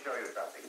show you something.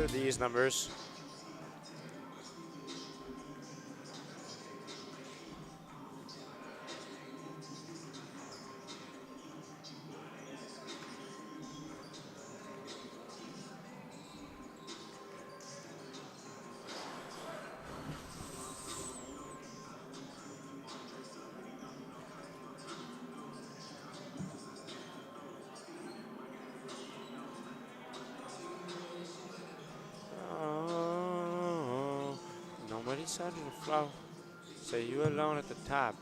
for these numbers. Starting to flow. So you alone at the top.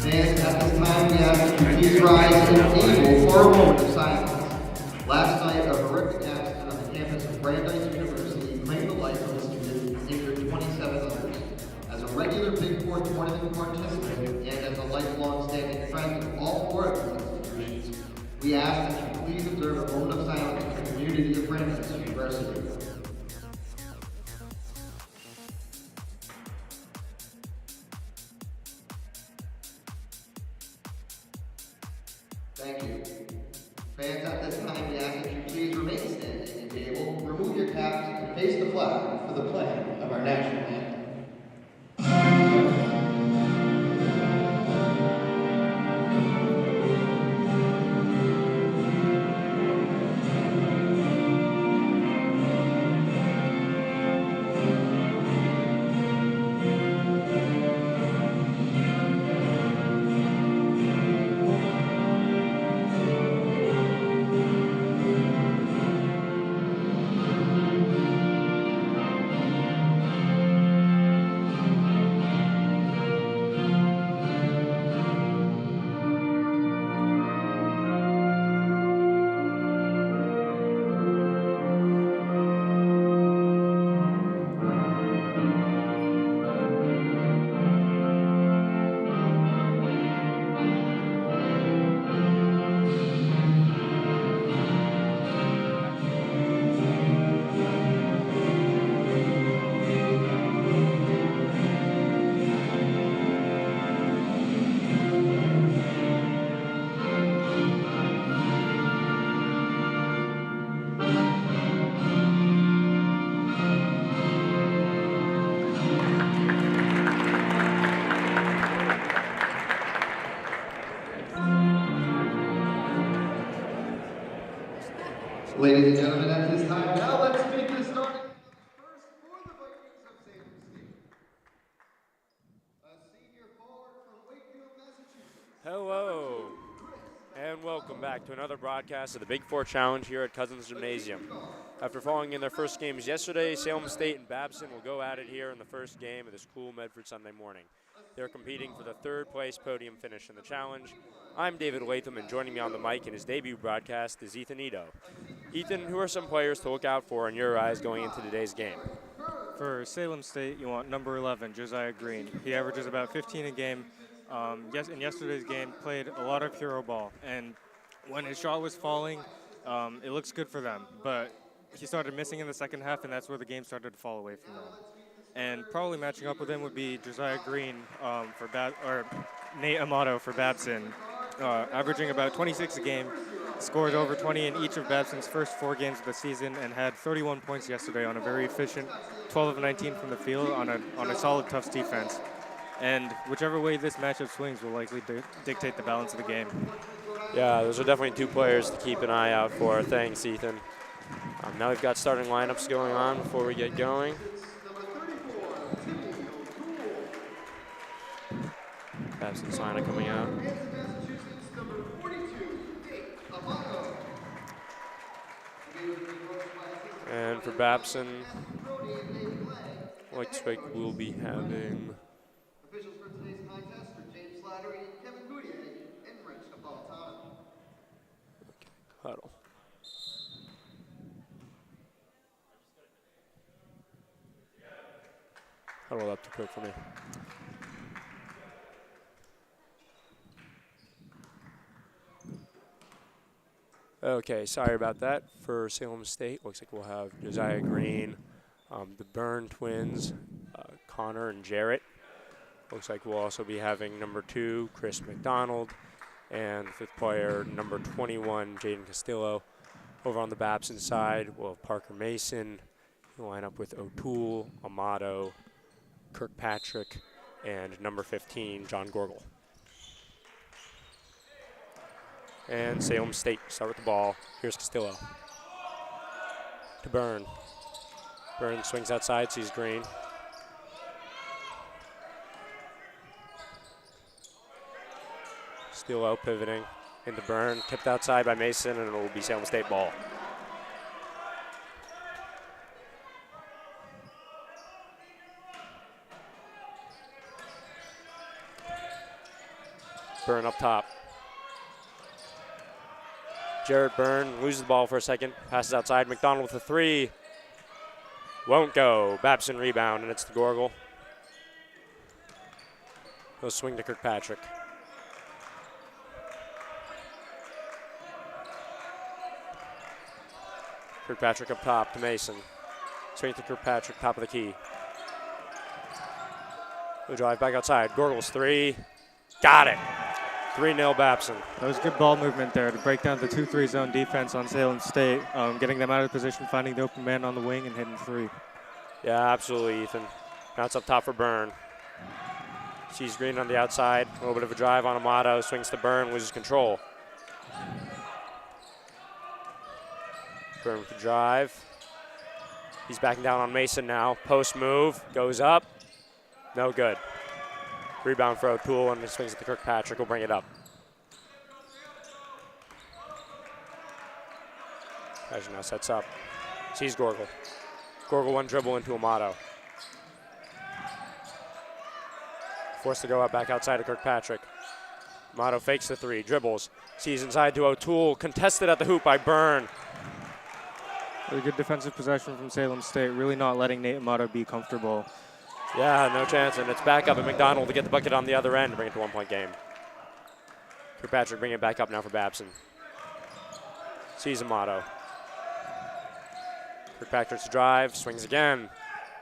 And at this time, we ask you please rise and kneel for a moment of silence. Last night, a horrific accident on the campus of Brandeis University claimed the life of a student and injured 27 others. As a regular Big Four tournament participant and as a lifelong standing friend of all four of these institutions, we ask that you please observe a moment of silence for the community of Brandeis University. Thank you. Fans, at this time, we ask that you please remain standing and be able to remove your caps Face the flag for the playing of our national anthem. Ladies and gentlemen, at this time, now let's make the starting first for the Vikings of Salem State. A senior forward from Wakefield, Massachusetts. Hello, and welcome back to another broadcast of the Big Four Challenge here at Cousins Gymnasium. After falling in their first games yesterday, Salem State and Babson will go at it here in the first game of this cool Medford Sunday morning. They're competing for the third place podium finish in the challenge. I'm David Latham, and joining me on the mic in his debut broadcast is Ethan Ito. Ethan, who are some players to look out for in your eyes going into today's game? For Salem State, you want number 11, Josiah Green. He averages about 15 a game. In yesterday's game, played a lot of hero ball, and when his shot was falling, it looks good for them. But he started missing in the second half, and that's where the game started to fall away from them. And probably matching up with him would be Josiah Green or Nate Amato for Babson, averaging about 26 a game, scored over 20 in each of Babson's first 4 games of the season, and had 31 points yesterday on a very efficient 12 of 19 from the field on a solid Tufts defense. And whichever way this matchup swings will likely dictate the balance of the game. Yeah, those are definitely 2 players to keep an eye out for. Thanks, Ethan. Now we've got starting lineups going on before we get going. Babson sign coming out. And for Babson, looks like we'll be having Officials for today's contest are James Slattery and Kevin Boudier and Rich Napolitano. huddle. Huddle up to cook for me. Okay, sorry about that. For Salem State, looks like we'll have Josiah Green, the Byrne twins, Connor and Jarrett. Looks like we'll also be having number 2, Chris McDonald, and 5th player, number 21, Jaden Castillo. Over on the Babson side, we'll have Parker Mason. He'll line up with O'Toole, Amato, Kirkpatrick, and number 15, John Gorgel. And Salem State start with the ball. Here's Castillo. To Byrne. Byrne swings outside, sees Green. Castillo pivoting into Byrne. Tipped outside by Mason, and it will be Salem State ball. Byrne up top. Jarrett Byrne loses the ball for a second, passes outside. McDonald with a 3. Won't go. Babson rebound, and it's to Gorgel. He'll swing to Kirkpatrick. Kirkpatrick up top to Mason. Swing to Kirkpatrick, top of the key. He'll drive back outside. Gorgel's 3. Got it. 3-0 Babson. That was good ball movement there to break down the 2-3 zone defense on Salem State, getting them out of position, finding the open man on the wing, and hitting three. Yeah, absolutely, Ethan. Now it's up top for Byrne. Sees Green on the outside. A little bit of a drive on Amato. Swings to Byrne, loses control. Byrne with the drive. He's backing down on Mason now. Post move, goes up. No good. Rebound for O'Toole, and he swings it to Kirkpatrick. Will bring it up. Patrick now sets up. Sees Gorgel. Gorgel one dribble into Amato. Forced to go up back outside of Kirkpatrick. Amato fakes the three, dribbles. Sees inside to O'Toole. Contested at the hoop by Byrne. Really good defensive possession from Salem State, really not letting Nate Amato be comfortable. Yeah, no chance, and it's back up at McDonald to get the bucket on the other end to bring it to 1 point game. Kirkpatrick bringing it back up now for Babson. Sees Amato. Kirkpatrick's drive, swings again.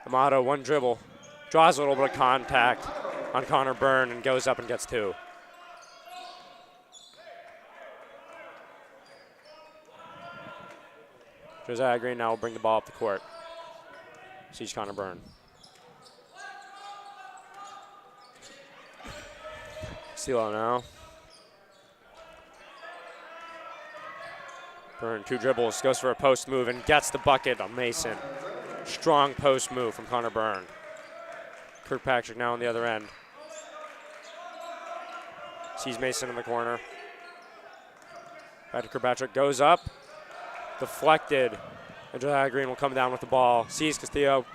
Amato, one dribble. Draws a little bit of contact on Connor Byrne and goes up and gets two. Josiah Green now will bring the ball up the court. Sees Connor Byrne. Steelo now. Byrne, two dribbles, goes for a post move and gets the bucket on Mason. Strong post move from Connor Byrne. Kirkpatrick now on the other end. Sees Mason in the corner. Back to Kirkpatrick, goes up. Deflected. And Josiah Green will come down with the ball. Sees Castillo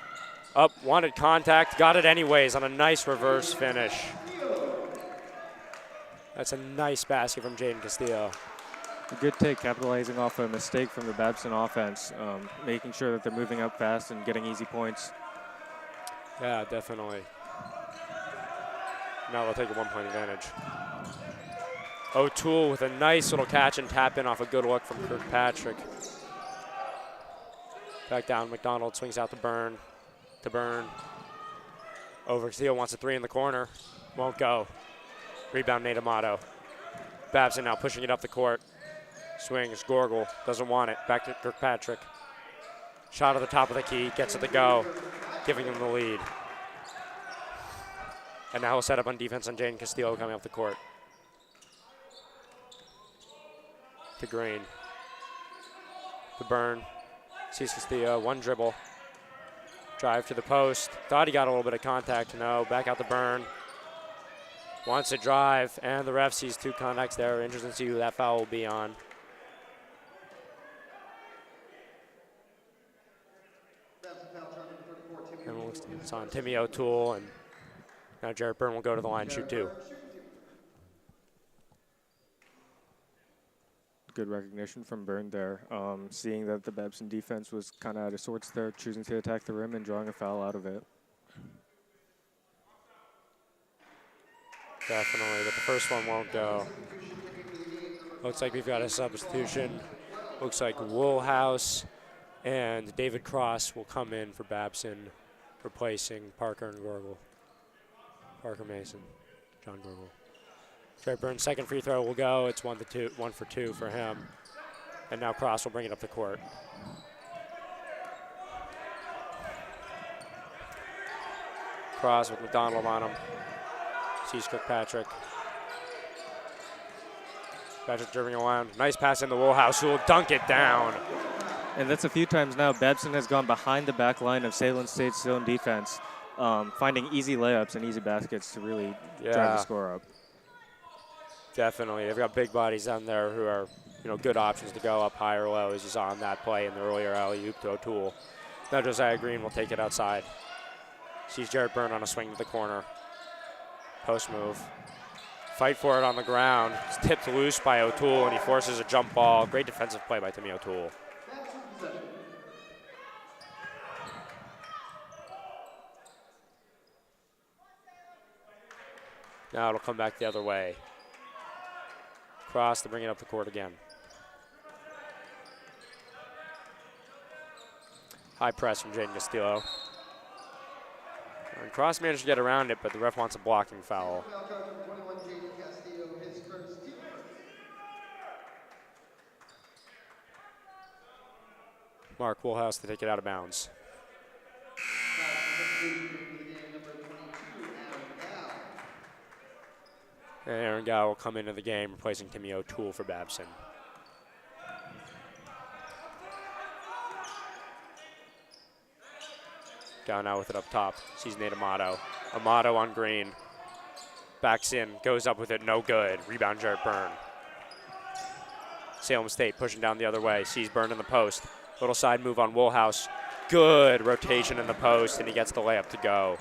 up, wanted contact, got it anyways on a nice reverse finish. That's a nice basket from Jaden Castillo. A good take, capitalizing off a mistake from the Babson offense, making sure that they're moving up fast and getting easy points. Yeah, definitely. Now they'll take a 1 point advantage. O'Toole with a nice little catch and tap in off a good look from Kirkpatrick. Back down, McDonald swings out to Byrne. Over, Castillo wants a three in the corner. Won't go. Rebound, Nate Amato. Babson now pushing it up the court. Swings, Gorgel, doesn't want it. Back to Kirkpatrick. Shot at the top of the key, gets it to go, giving him the lead. And now he'll set up on defense on Jaden Castillo coming up the court. To Green. To Byrne. Sees Castillo, one dribble. Drive to the post. Thought he got a little bit of contact, no. Back out to Byrne. Wants to drive, and the ref sees two contacts there. Interesting to see who that foul will be on. And it's on Timmy O'Toole, and now Jarrett Byrne will go to the line, shoot two. Good recognition from Byrne there, seeing that the Babson defense was kind of out of sorts there, choosing to attack the rim and drawing a foul out of it. Definitely, but the first one won't go. Looks like we've got a substitution. Looks like Woolhouse and David Cross will come in for Babson, replacing Parker and Gorgel. Parker Mason, John Gorgel. Trey Burns' second free throw will go. It's 1 for 2 for him. And now Cross will bring it up the court. Cross with McDonald on him. Sees Kirkpatrick. Patrick dribbling around. Nice pass in the Woolhouse, who will dunk it down. And that's a few times now. Babson has gone behind the back line of Salem State's zone defense, finding easy layups and easy baskets to really drive the score up. Definitely. They've got big bodies down there who are, good options to go up high or low, as you saw on that play in the earlier alley-oop to O'Toole. Now Josiah Green will take it outside. Sees Jarrett Byrne on a swing to the corner. Post move. Fight for it on the ground. It's tipped loose by O'Toole, and he forces a jump ball. Great defensive play by Timmy O'Toole. Now it'll come back the other way. Cross to bring it up the court again. High press from Jaden Castillo. And Cross managed to get around it, but the ref wants a blocking foul. Mark Woolhouse to take it out of bounds. And Aaron Gow will come into the game, replacing Timmy O'Toole for Babson. Gow now with it up top. Sees Nate Amato. Amato on green. Backs in, goes up with it, no good. Rebound, Jarrett Byrne. Salem State pushing down the other way. Sees Byrne in the post. Little side move on Woolhouse. Good rotation in the post, and he gets the layup to go.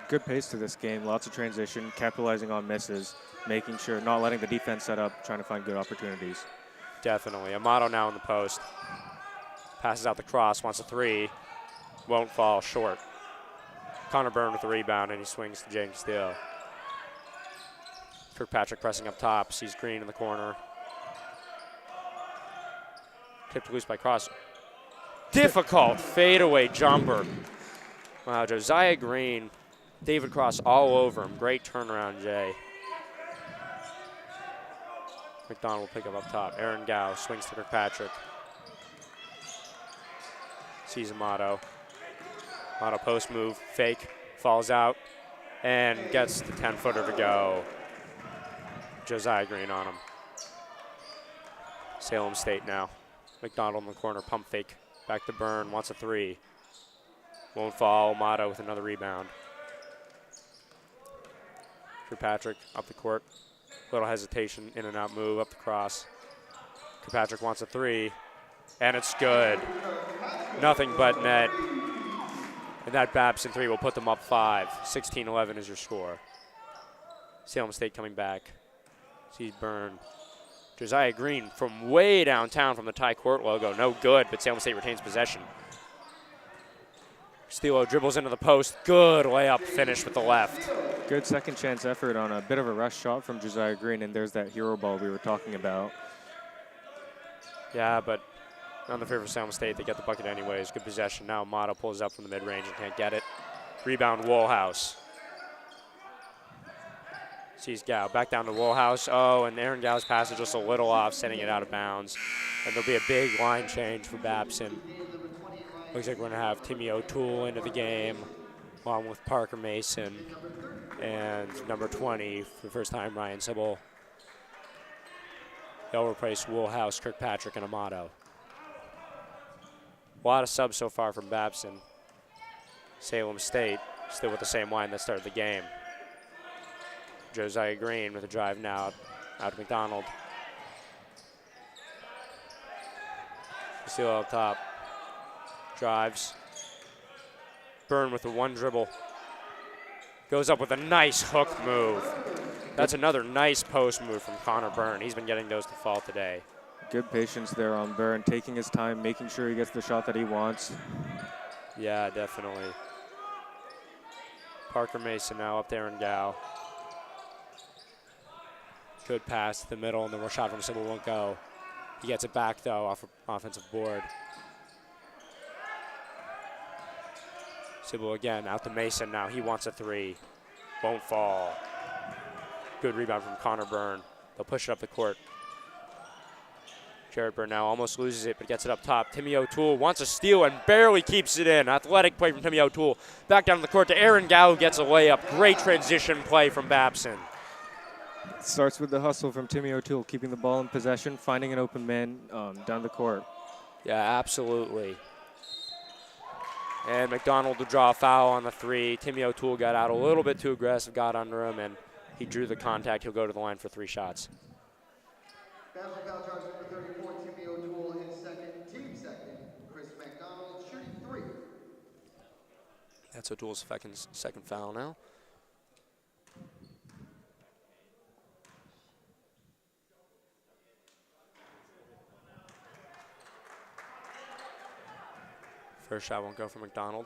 Good pace to this game. Lots of transition, capitalizing on misses, making sure, not letting the defense set up, trying to find good opportunities. Definitely. Amato now in the post. Passes out the cross, wants a three. Won't fall, short. Connor Byrne with the rebound, and he swings to James Steele. Kirkpatrick pressing up top, sees Green in the corner. Tipped loose by Cross. Difficult fadeaway jumper. Wow, Josiah Green, David Cross all over him. Great turnaround, Jay. McDonald will pick up top. Aaron Gow swings to Kirkpatrick. Sees Amato. Amato post move, fake, falls out, and gets the 10-footer to go. Josiah Green on him. Salem State now. McDonald in the corner, pump fake. Back to Byrne, wants a three. Won't fall. Amato with another rebound. Kirkpatrick up the court. Little hesitation, in and out move, up the cross. Kirkpatrick wants a three, and it's good. Nothing but net. And that Babson three will put them up 5. 16-11 is your score. Salem State coming back. Sees Byrne. Josiah Green from way downtown from the tie court logo. No good, but Salem State retains possession. Stilo dribbles into the post. Good layup finish with the left. Good second chance effort on a bit of a rush shot from Josiah Green, and there's that hero ball we were talking about. Yeah, but on the favor of Salem State, they get the bucket anyways. Good possession. Now Amato pulls up from the mid-range and can't get it. Rebound, Woolhouse. Sees Gow. Back down to Woolhouse. Oh, and Aaron Gow's pass is just a little off, sending it out of bounds. And there'll be a big line change for Babson. Looks like we're going to have Timmy O'Toole into the game, along with Parker Mason. And number 20, for the first time, Ryan Sybil. They'll replace Woolhouse, Kirkpatrick, and Amato. A lot of subs so far from Babson. Salem State still with the same line that started the game. Josiah Green with a drive now out to McDonald. Still up top. Drives. Byrne with the one dribble. Goes up with a nice hook move. That's another nice post move from Connor Byrne. He's been getting those to fall today. Good patience there on Byrne, taking his time, making sure he gets the shot that he wants. Yeah, definitely. Parker Mason now up there in Gow. Good pass to the middle, and the shot from Sybil won't go. He gets it back, though, off offensive board. Sybil again, out to Mason now. He wants a three. Won't fall. Good rebound from Connor Byrne. They'll push it up the court. Jarrett Byrne now almost loses it, but gets it up top. Timmy O'Toole wants a steal and barely keeps it in. Athletic play from Timmy O'Toole. Back down to the court to Aaron Gow, who gets a layup. Great transition play from Babson. Starts with the hustle from Timmy O'Toole, keeping the ball in possession, finding an open man down the court. Yeah, absolutely. And McDonald to draw a foul on the three. Timmy O'Toole got out a little bit too aggressive, got under him, and he drew the contact. He'll go to the line for 3 shots. Foul charge number 34, Timmy O'Toole in second, team second. Chris McDonald shooting 3. That's O'Toole's second foul now. First shot won't go for McDonald.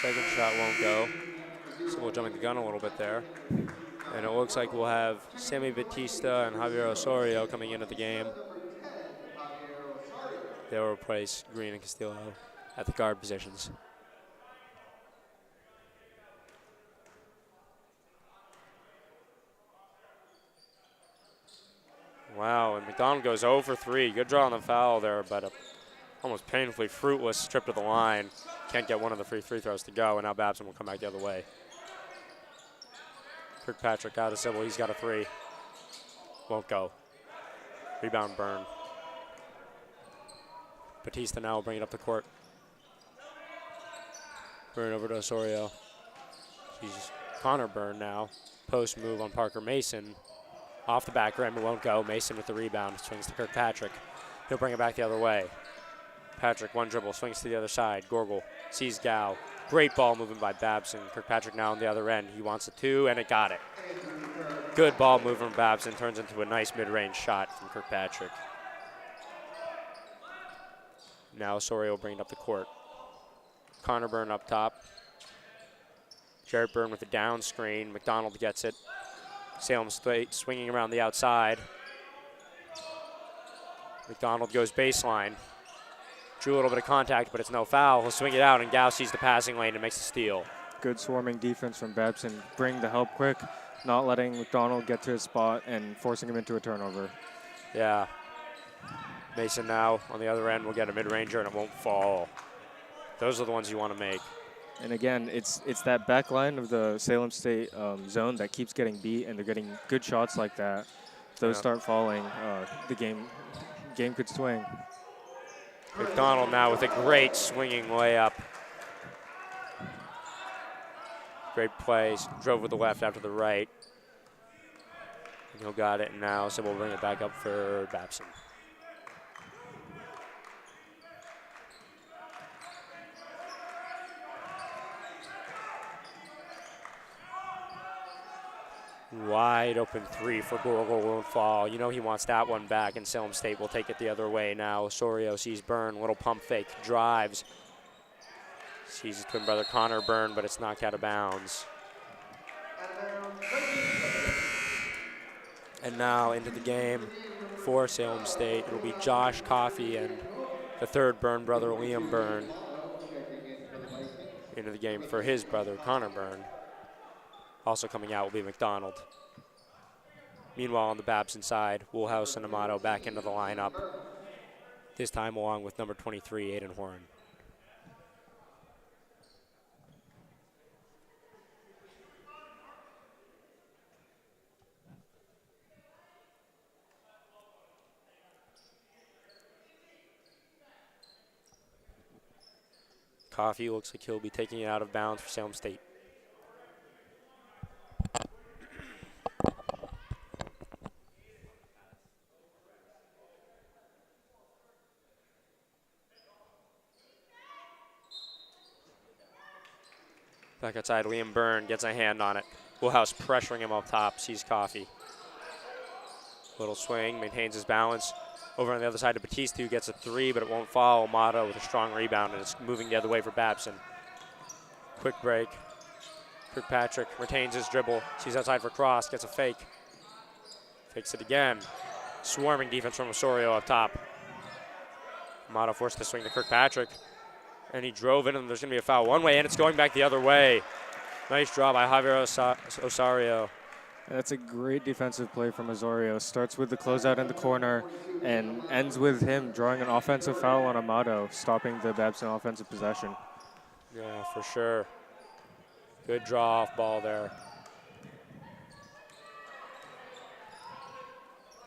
Second shot won't go. So we're jumping the gun a little bit there. And it looks like we'll have Sammy Batista and Javier Osorio coming into the game. They'll replace Green and Castillo at the guard positions. Wow, and McDonald goes 0 for 3. Good draw on the foul there, but a almost painfully fruitless trip to the line. Can't get one of the free throws to go, and now Babson will come back the other way. Kirkpatrick out of Sybil. He's got a 3. Won't go. Rebound Byrne. Batista now will bring it up the court. Byrne over to Osorio. He's Connor Byrne now. Post move on Parker Mason. Off the back rim, it won't go. Mason with the rebound, swings to Kirkpatrick. He'll bring it back the other way. Patrick, one dribble, swings to the other side. Gorgel sees Gow. Great ball moving by Babson. Kirkpatrick now on the other end. He wants a 2, and it got it. Good ball movement from Babson. Turns into a nice mid-range shot from Kirkpatrick. Now Osorio will bring it up the court. Connor Byrne up top. Jarrett Byrne with a down screen. McDonald gets it. Salem State swinging around the outside. McDonald goes baseline. Drew a little bit of contact, but it's no foul. He'll swing it out, and Gow sees the passing lane and makes the steal. Good swarming defense from Babson. Bring the help quick, not letting McDonald get to his spot and forcing him into a turnover. Yeah. Mason now on the other end will get a mid-ranger, and it won't fall. Those are the ones you want to make. And again, it's that back line of the Salem State zone that keeps getting beat, and they're getting good shots like that. If those start falling, the game could swing. McDonald now with a great swinging layup. Great plays. Drove with the left after the right. And he'll got it now, so we'll bring it back up for Babson. Wide open 3 for Gorgel, won't fall. You know he wants that one back, and Salem State will take it the other way now. Osorio sees Byrne, little pump fake, drives. Sees his twin brother Connor Byrne, but it's knocked out of bounds. And now into the game for Salem State. It'll be Josh Coffey and the third Byrne brother, Liam Byrne, into the game for his brother, Connor Byrne. Also coming out will be McDonald. Meanwhile, on the Babson side, Woolhouse and Amato back into the lineup. This time along with number 23, Aiden Horan. Coffey looks like he'll be taking it out of bounds for Salem State. Back outside, Liam Byrne gets a hand on it. Woolhouse pressuring him up top, sees Coffey. Little swing, maintains his balance. Over on the other side to Batista, who gets a 3, but it won't fall. Amato with a strong rebound, and it's moving the other way for Babson. Quick break. Kirkpatrick retains his dribble. Sees outside for Cross, gets a fake. Fakes it again. Swarming defense from Osorio up top. Amato forced to swing to Kirkpatrick. And he drove in, and there's going to be a foul one way, and it's going back the other way. Nice draw by Javier Osorio. That's a great defensive play from Osorio. Starts with the closeout in the corner and ends with him drawing an offensive foul on Amato, stopping the Babson offensive possession. Yeah, for sure. Good draw off ball there.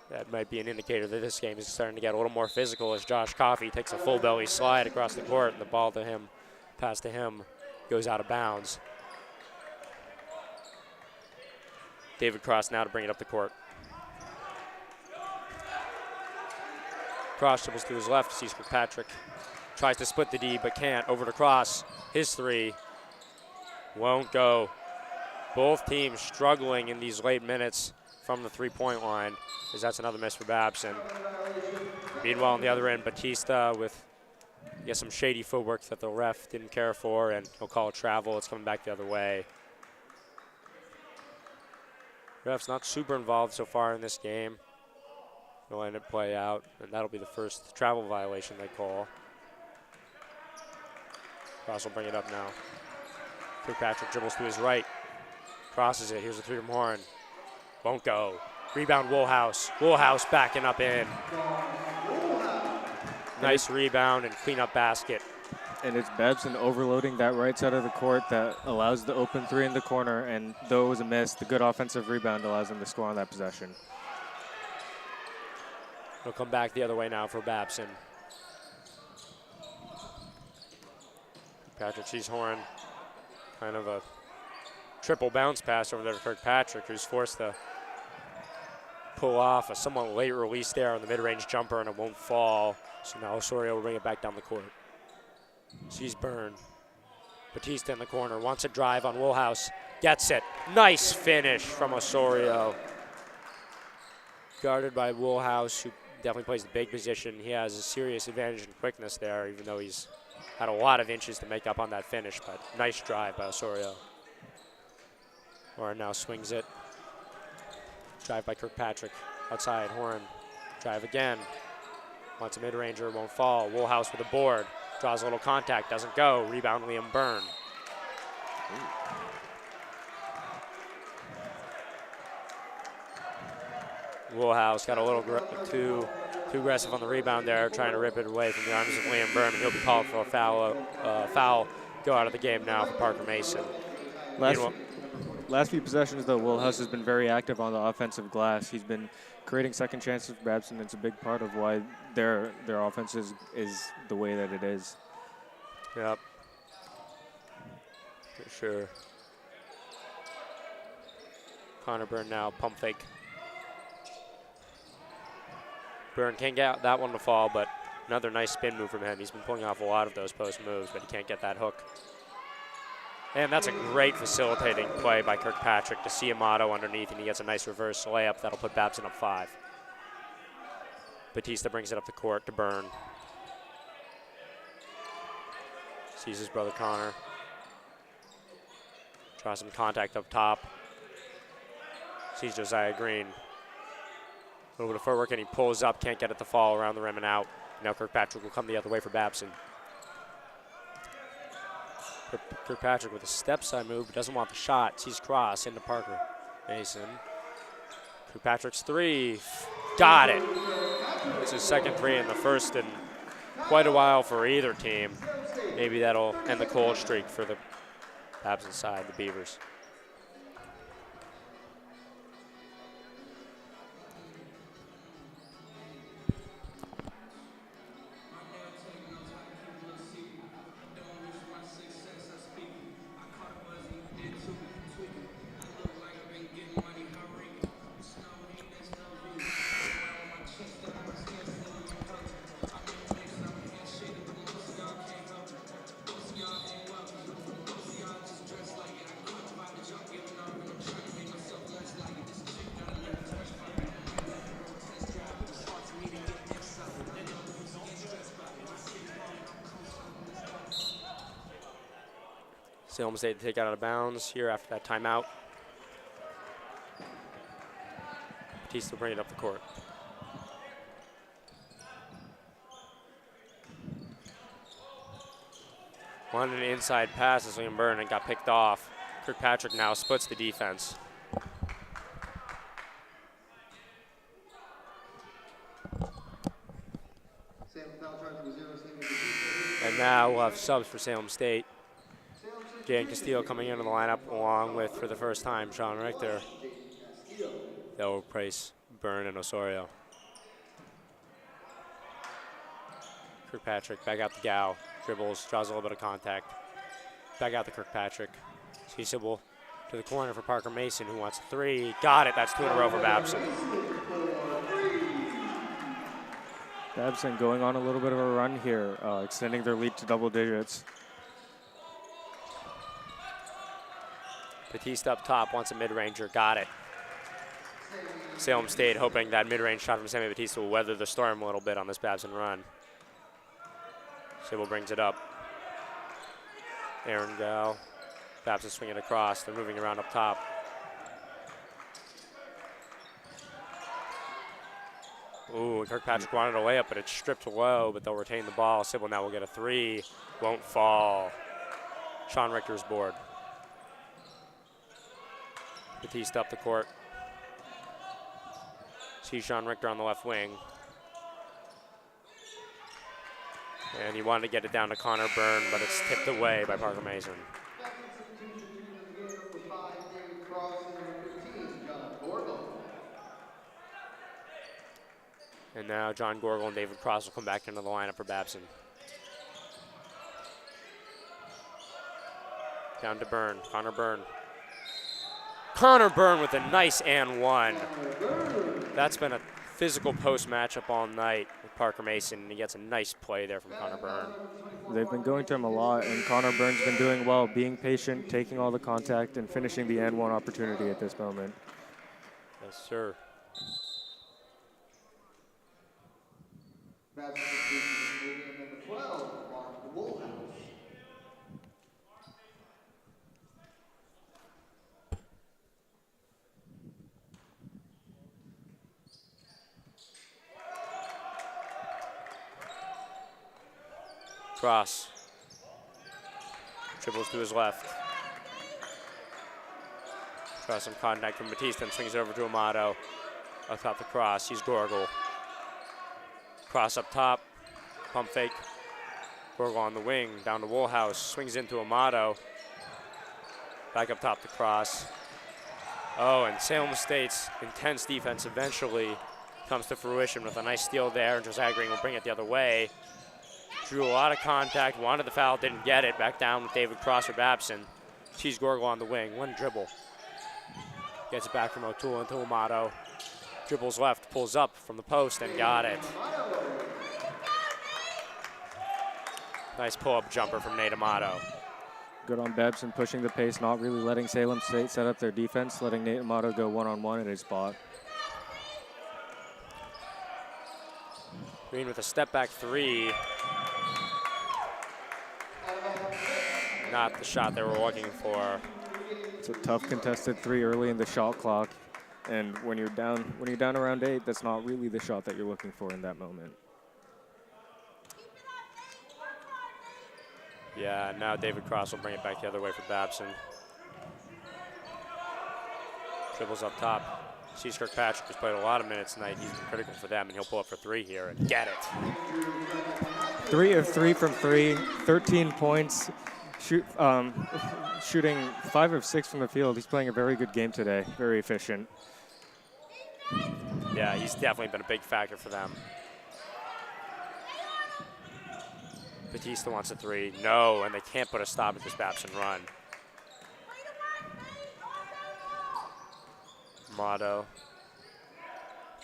That might be an indicator that this game is starting to get a little more physical as Josh Coffey takes a full belly slide across the court, and the ball to him, pass to him, goes out of bounds. David Cross now to bring it up the court. Cross dribbles to his left, sees Kirkpatrick. Tries to split the D, but can't. Over to Cross. His 3 won't go. Both teams struggling in these late minutes from the three-point line, as that's another miss for Babson. Meanwhile, on the other end, Batista with, I guess, some shady footwork that the ref didn't care for, and he'll call it travel. It's coming back the other way. Ref's not super involved so far in this game. They'll let it play out, and that'll be the first travel violation they call. Cross will bring it up now. Kirkpatrick dribbles to his right. Crosses it. Here's a 3 from Horan. Won't go. Rebound Woolhouse. Woolhouse backing up in. Nice rebound and cleanup basket. And it's Babson overloading that right side of the court that allows the open three in the corner. And though it was a miss, the good offensive rebound allows them to score on that possession. It'll come back the other way now for Babson. Patrick sees Horan. Kind of a triple bounce pass over there to Kirkpatrick, who's forced to pull off a somewhat late release there on the mid-range jumper, and it won't fall. So now Osorio will bring it back down the court. Sees Byrne. Batista in the corner, wants a drive on Woolhouse. Gets it. Nice finish from Osorio. Guarded by Woolhouse, who definitely plays the big position. He has a serious advantage in quickness there, even though he's had a lot of inches to make up on that finish, but nice drive by Osorio. Horan now swings it. Drive by Kirkpatrick. Outside, Horan. Drive again. Wants a mid-ranger, won't fall. Woolhouse with a board. Draws a little contact, doesn't go. Rebound, Liam Byrne. Woolhouse got a little too aggressive on the rebound there, trying to rip it away from the arms of Liam Byrne, and he'll be called for a foul. Go out of the game now for Parker Mason. Last few possessions, though, Woolhouse has been very active on the offensive glass. He's been creating second chances for Babson. It's a big part of why their offense is the way that it is. Yep. For sure. Connor Byrne now, pump fake. Byrne can't get that one to fall, but another nice spin move from him. He's been pulling off a lot of those post moves, but he can't get that hook. And that's a great facilitating play by Kirkpatrick to see Amato underneath, and he gets a nice reverse layup that'll put Babson up 5. Batista brings it up the court to Byrne. Sees his brother Connor. Draws some contact up top. Sees Josiah Green. A little bit of footwork, and he pulls up, can't get it to fall around the rim and out. Now Kirkpatrick will come the other way for Babson. Kirkpatrick with a step side move, but doesn't want the shot. Sees cross into Parker Mason. Kirkpatrick's 3. Got it. It's his second 3 in the first in quite a while for either team. Maybe that'll end the cold streak for the Babson side, the Beavers. Salem State to take out of bounds here after that timeout. Batista will bring it up the court. Wanted an inside pass as Liam Byrne and got picked off. Kirkpatrick now splits the defense. And now we'll have subs for Salem State. Jan Castillo coming into the lineup along with, for the first time, Sean Richter. They'll replace Byrne and Osorio. Kirkpatrick back out the Gow. Dribbles, draws a little bit of contact. Back out to Kirkpatrick. Seasable to the corner for Parker Mason, who wants a 3. Got it. That's 2 in a row for Babson. Babson going on a little bit of a run here, extending their lead to double digits. Batista up top wants a mid-ranger. Got it. Salem State hoping that mid-range shot from Sammy Batista will weather the storm a little bit on this Babson run. Sybil brings it up. Aaron Gow. Babson swinging across. They're moving around up top. Ooh, Kirkpatrick wanted a layup, but it's stripped low, but they'll retain the ball. Sybil now will get a 3. Won't fall. Sean Richter's board. Batista up the court. Keyshawn Richter on the left wing. And he wanted to get it down to Connor Byrne, but it's tipped away by Parker Mason. And now John Gorgel and David Cross will come back into the lineup for Babson. Down to Byrne, Connor Byrne. Connor Byrne with a nice and one. That's been a physical post matchup all night with Parker Mason, and he gets a nice play there from Connor Byrne. They've been going to him a lot, and Connor Byrne's been doing well, being patient, taking all the contact, and finishing the N1 opportunity at this moment. Yes, sir. Cross. Dribbles to his left. Tries some contact from Batista and swings it over to Amato. Up top the cross. He's Gorgel. Cross up top. Pump fake. Gorgel on the wing. Down to Woolhouse. Swings into Amato. Back up top the cross. Oh, and Salem State's intense defense eventually comes to fruition with a nice steal there. And Josiah Green will bring it the other way. Drew a lot of contact, wanted the foul, didn't get it. Back down with David Cross or Babson. Sees Gorgel on the wing, one dribble. Gets it back from O'Toole into Amato. Dribbles left, pulls up from the post and got it. Nice pull-up jumper from Nate Amato. Good on Babson, pushing the pace, not really letting Salem State set up their defense, letting Nate Amato go one-on-one at his spot. Green with a step-back three. Not the shot they were looking for. It's a tough contested three early in the shot clock, and when you're down around 8, that's not really the shot that you're looking for in that moment. Yeah, now David Cross will bring it back the other way for Babson. Dribbles up top. Sees Kirkpatrick has played a lot of minutes tonight. He's been critical for them, and he'll pull up for 3 here and get it. 3 of 3 from 3, 13 points. Shooting 5 of 6 from the field. He's playing a very good game today. Very efficient. Yeah, he's definitely been a big factor for them. Batista wants a 3. No, and they can't put a stop at this Babson run. Amato.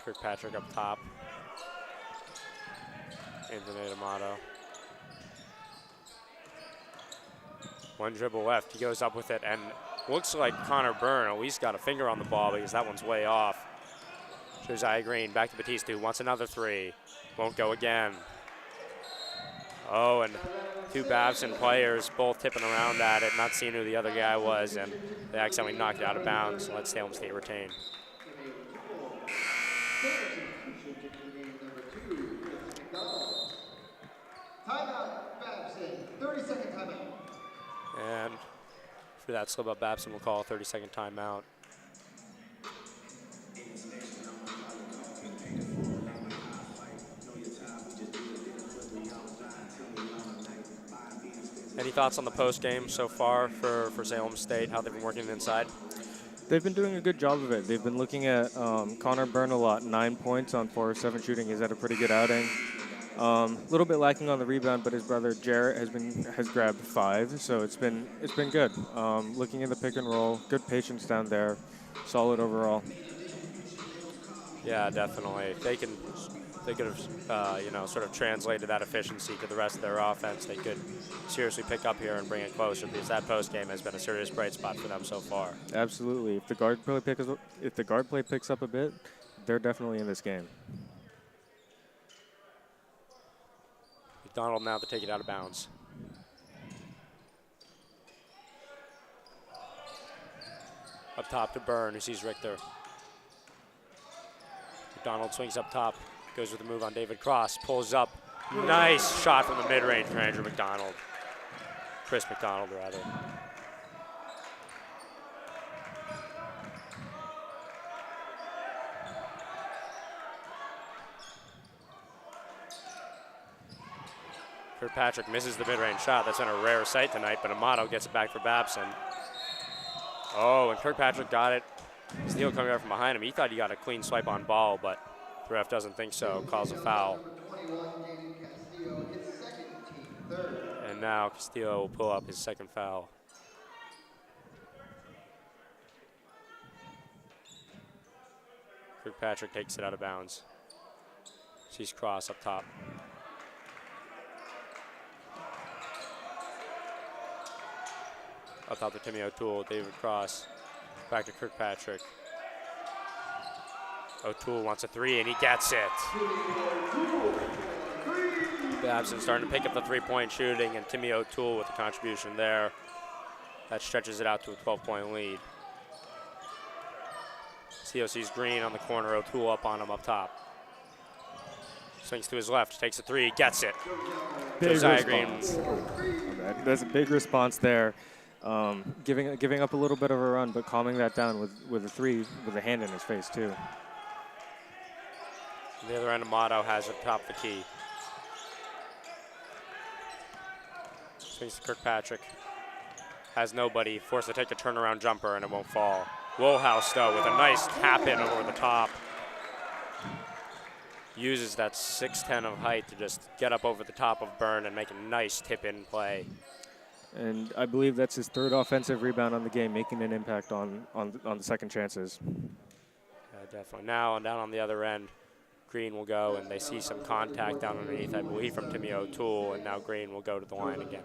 Kirkpatrick up top. Anthony Amato. One dribble left. He goes up with it, and looks like Connor Byrne at least got a finger on the ball because that one's way off. Josiah Green back to Batista, who wants another 3. Won't go again. Oh, and 2 Babson players both tipping around at it, not seeing who the other guy was, and they accidentally knocked it out of bounds. Let Salem State retain. Timeout, Babson. 30-second timeout. And for that slip up, Babson will call a 30-second timeout. Any thoughts on the post game so far for Salem State, how they've been working inside? They've been doing a good job of it. They've been looking at Connor Byrne a lot, 9 points on 4 of 7 shooting. He's had a pretty good outing. A little bit lacking on the rebound, but his brother Jarrett has grabbed 5, so it's been good. Looking in the pick and roll, good patience down there, solid overall. Yeah, definitely. They could have sort of translated that efficiency to the rest of their offense. They could seriously pick up here and bring it closer because that post game has been a serious bright spot for them so far. Absolutely. If the guard play picks up a bit, they're definitely in this game. McDonald now to take it out of bounds. Up top to Byrne, who sees Richter. McDonald swings up top, goes with the move on David Cross, pulls up. Nice shot from the mid-range for Andrew McDonald. Chris McDonald, rather. Kirkpatrick misses the mid-range shot. That's been a rare sight tonight, but Amato gets it back for Babson. Oh, and Kirkpatrick got it. Steele coming out from behind him. He thought he got a clean swipe on ball, but the ref doesn't think so. Calls a foul. And now Castillo will pull up his second foul. Kirkpatrick takes it out of bounds. Sees Cross up top. Up top to Timmy O'Toole, David Cross. Back to Kirkpatrick. O'Toole wants a three, and he gets it. Babson starting to pick up the three-point shooting, and Timmy O'Toole with the contribution there. That stretches it out to a 12-point lead. COC's Green on the corner, O'Toole up on him up top. Swings to his left, takes a three, gets it. Josiah Green. There's a big response there. Giving up a little bit of a run, but calming that down with a three with a hand in his face too. The other end, Amato has it top of the key. Swings to Kirkpatrick. Has nobody, forced to take a turnaround jumper, and it won't fall. Wohlhouse, though, with a nice tap-in over the top. Uses that 6'10" of height to just get up over the top of Byrne and make a nice tip-in play. And I believe that's his third offensive rebound on the game, making an impact on the second chances. Yeah, definitely. Now, and down on the other end, Green will go, and they see some contact down underneath, I believe, from Timmy O'Toole, and now Green will go to the line again.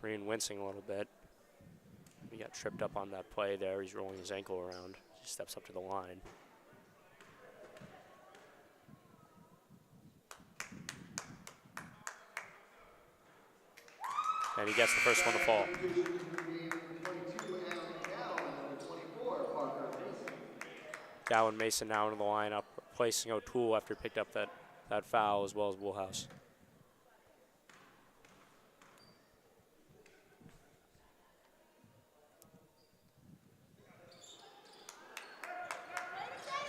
Green wincing a little bit. He got tripped up on that play there. He's rolling his ankle around. He steps up to the line. And he gets the first one to fall. Gowan Mason now into the lineup, replacing O'Toole after he picked up that foul, as well as Wohlhouse.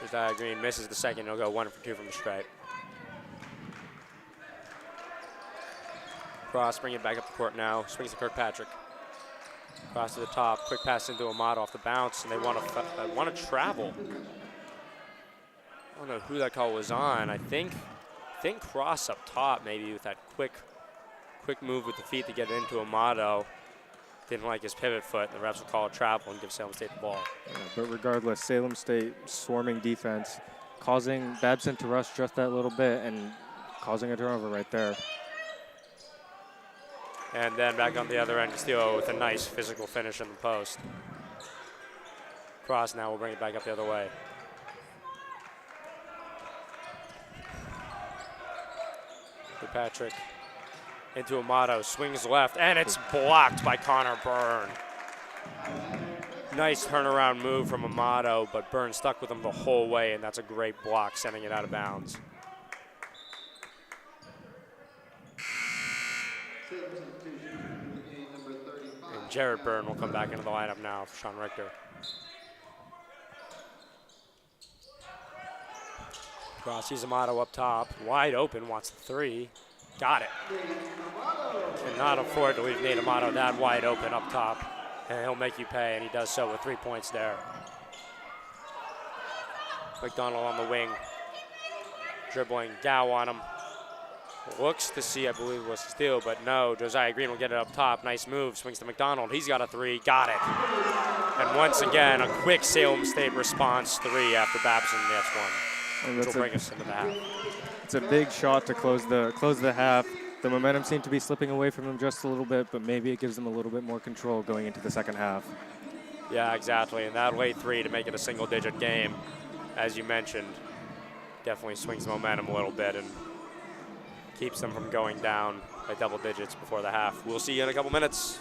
Josiah Green misses the second. He'll go 1 for 2 from the stripe. Cross, bring it back up the court now. Swings to Kirkpatrick. Cross to the top. Quick pass into Amato off the bounce, and they want to travel. I don't know who that call was on. I think Cross up top, maybe with that quick move with the feet to get into Amato. Didn't like his pivot foot, and the refs will call a travel and give Salem State the ball. Yeah, but regardless, Salem State swarming defense, causing Babson to rush just that little bit and causing a turnover right there. And then back on the other end, Castillo with a nice physical finish in the post. Cross now will bring it back up the other way. Patrick into Amato, swings left, and it's blocked by Connor Byrne. Nice turnaround move from Amato, but Byrne stuck with him the whole way, and that's a great block, sending it out of bounds. And Jared Byrne will come back into the lineup now for Sean Richter. Cross sees Amato up top, wide open, wants the three. Got it. Cannot afford to leave Nate Amato that wide open up top. And he'll make you pay, and he does so with 3 points there. McDonald on the wing. Dribbling, Dow on him. Looks to see, I believe, was a steal, but no. Josiah Green will get it up top. Nice move, swings to McDonald. He's got a three, got it. And once again, a quick Salem State response three after Babson gets one. Which will bring us into the half. It's a big shot to close the half. The momentum seemed to be slipping away from them just a little bit, but maybe it gives them a little bit more control going into the second half. Yeah, exactly. And that late three to make it a single-digit game, as you mentioned, definitely swings the momentum a little bit and keeps them from going down by double digits before the half. We'll see you in a couple minutes.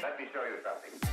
Let me show you something.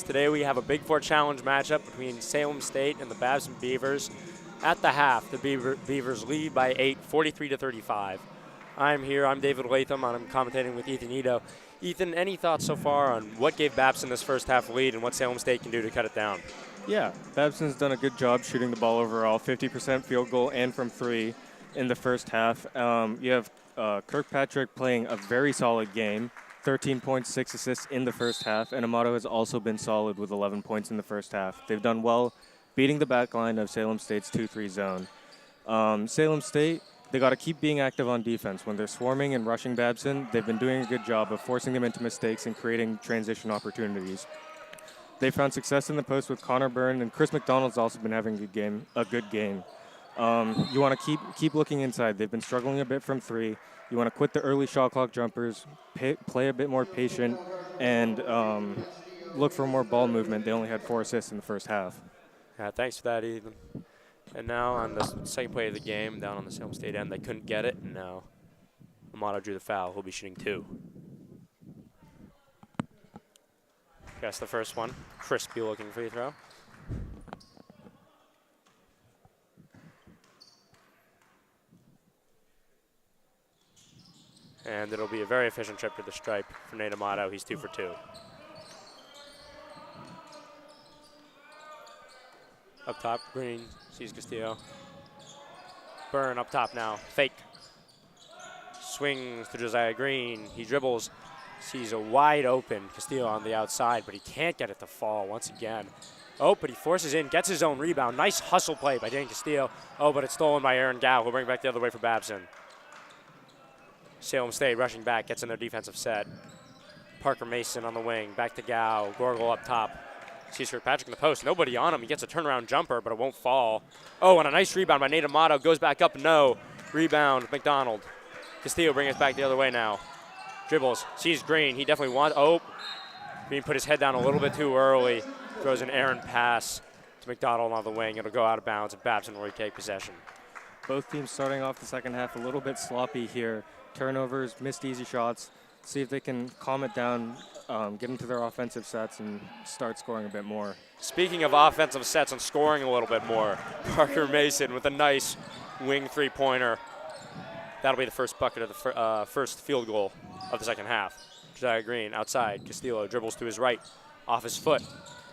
Today we have a Big Four Challenge matchup between Salem State and the Babson Beavers. At the half, the Beavers lead by 8, 43-35. I'm David Latham, and I'm commentating with Ethan Ito. Ethan, any thoughts so far on what gave Babson this first half lead and what Salem State can do to cut it down? Yeah, Babson's done a good job shooting the ball overall, 50% field goal and from three in the first half. You have Kirkpatrick playing a very solid game, 13.6 assists in the first half, and Amato has also been solid with 11 points in the first half. They've done well beating the back line of Salem State's 2-3 zone. Salem State, they got to keep being active on defense. When they're swarming and rushing Babson, they've been doing a good job of forcing them into mistakes and creating transition opportunities. They found success in the post with Connor Byrne, and Chris McDonald's also been having a good game. You want to keep looking inside. They've been struggling a bit from three. You want to quit the early shot clock jumpers, play a bit more patient, and look for more ball movement. They only had 4 assists in the first half. Yeah, thanks for that, Ethan. And now on the second play of the game, down on the Salem State end, they couldn't get it, and now Amato drew the foul. He'll be shooting 2. Guess the first one. Crispy looking free throw. And it'll be a very efficient trip to the stripe for Nate Amato. He's 2 for 2. Up top, Green sees Castillo. Byrne up top now, fake. Swings to Josiah Green. He dribbles, sees a wide open Castillo on the outside, but he can't get it to fall once again. Oh, but he forces in, gets his own rebound. Nice hustle play by Dan Castillo. Oh, but it's stolen by Aaron Gow. We'll bring it back the other way for Babson. Salem State rushing back, gets in their defensive set. Parker Mason on the wing, back to Gow. Gorgel up top. Sees Kirkpatrick in the post. Nobody on him. He gets a turnaround jumper, but it won't fall. Oh, and a nice rebound by Nate Amato. Goes back up. No. Rebound. McDonald. Castillo bringing us back the other way now. Dribbles. Sees Green. He definitely wants. Oh. Green put his head down a little bit too early. Throws an errant pass to McDonald on the wing. It'll go out of bounds, and Babson will retake possession. Both teams starting off the second half a little bit sloppy here. Turnovers, missed easy shots. See if they can calm it down, get into their offensive sets, and start scoring a bit more. Speaking of offensive sets and scoring a little bit more, Parker Mason with a nice wing three-pointer. That'll be the first bucket of the first field goal of the second half. Josiah Green outside. Castillo dribbles to his right, off his foot.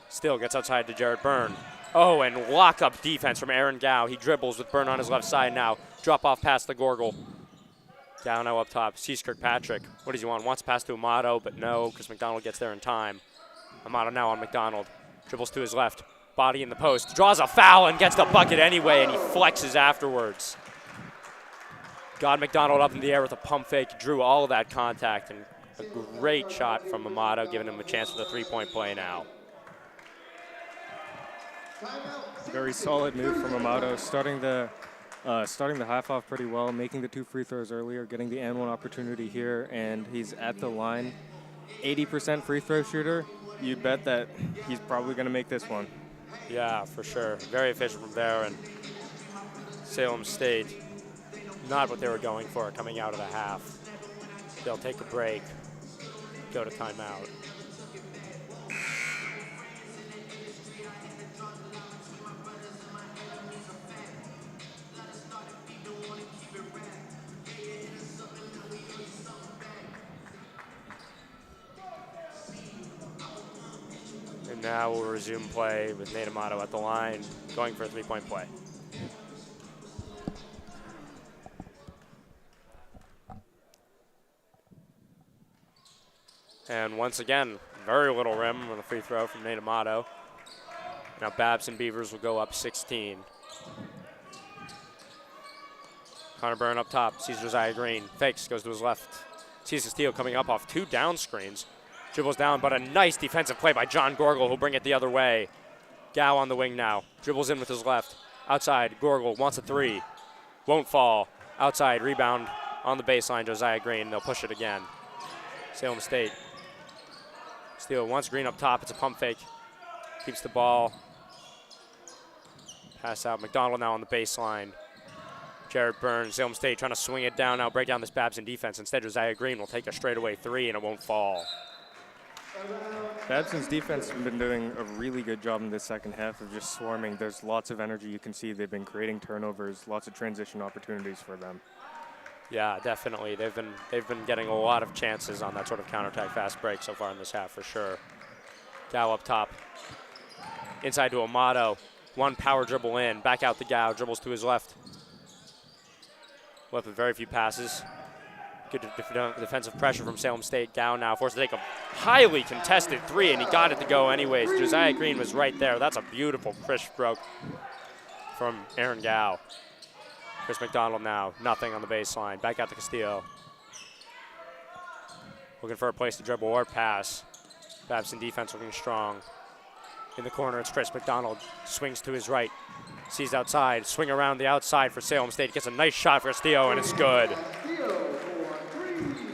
Still gets outside to Jarrett Byrne. Oh, and lock-up defense from Aaron Gow. He dribbles with Byrne on his left side now. Drop off past the Gorgle. Gow now up top. Sees Kirkpatrick. What does he want? Wants to pass to Amato, but no, because McDonald gets there in time. Amato now on McDonald. Dribbles to his left. Body in the post. Draws a foul and gets the bucket anyway, and he flexes afterwards. Got McDonald up in the air with a pump fake. Drew all of that contact, and a great shot from Amato, giving him a chance for the three-point play now. Very solid move from Amato, starting the half off pretty well, making the 2 free throws earlier, getting the and one opportunity here, and he's at the line. 80% free throw shooter. You'd bet that he's probably going to make this one. Yeah, for sure. Very efficient from there, and Salem State, not what they were going for coming out of the half. They'll take a break, go to timeout. Now we'll resume play with Nate Amato at the line, going for a three-point play. And once again, very little rim on the free throw from Nate Amato. Now Babson Beavers will go up 16. Connor Byrne up top, sees Josiah Green, fakes, goes to his left. Sees Castillo coming up off 2 down screens. Dribbles down, but a nice defensive play by John Gorgle, who'll bring it the other way. Gow on the wing now. Dribbles in with his left. Outside, Gorgle wants a 3. Won't fall. Outside, rebound on the baseline, Josiah Green. They'll push it again. Salem State. Steele wants Green up top. It's a pump fake. Keeps the ball. Pass out. McDonald now on the baseline. Jarrett Byrne, Salem State trying to swing it down now, break down this Babson defense. Instead, Josiah Green will take a straightaway 3, and it won't fall. Babson's defense has been doing a really good job in this second half of just swarming. There's lots of energy. You can see they've been creating turnovers, lots of transition opportunities for them. Yeah, definitely. They've been getting a lot of chances on that sort of counterattack fast break so far in this half for sure. Gow up top. Inside to Amato. One power dribble in. Back out to Gow. Dribbles to his left. Left with very few passes. Good defensive pressure from Salem State. Gow now forced to take a highly contested 3, and he got it to go anyways. Josiah Green was right there. That's a beautiful crisp stroke from Aaron Gow. Chris McDonald now, nothing on the baseline. Back out to Castillo. Looking for a place to dribble or pass. Babson defense looking strong. In the corner, it's Chris McDonald. Swings to his right. Sees outside. Swing around the outside for Salem State. Gets a nice shot for Castillo, and it's good.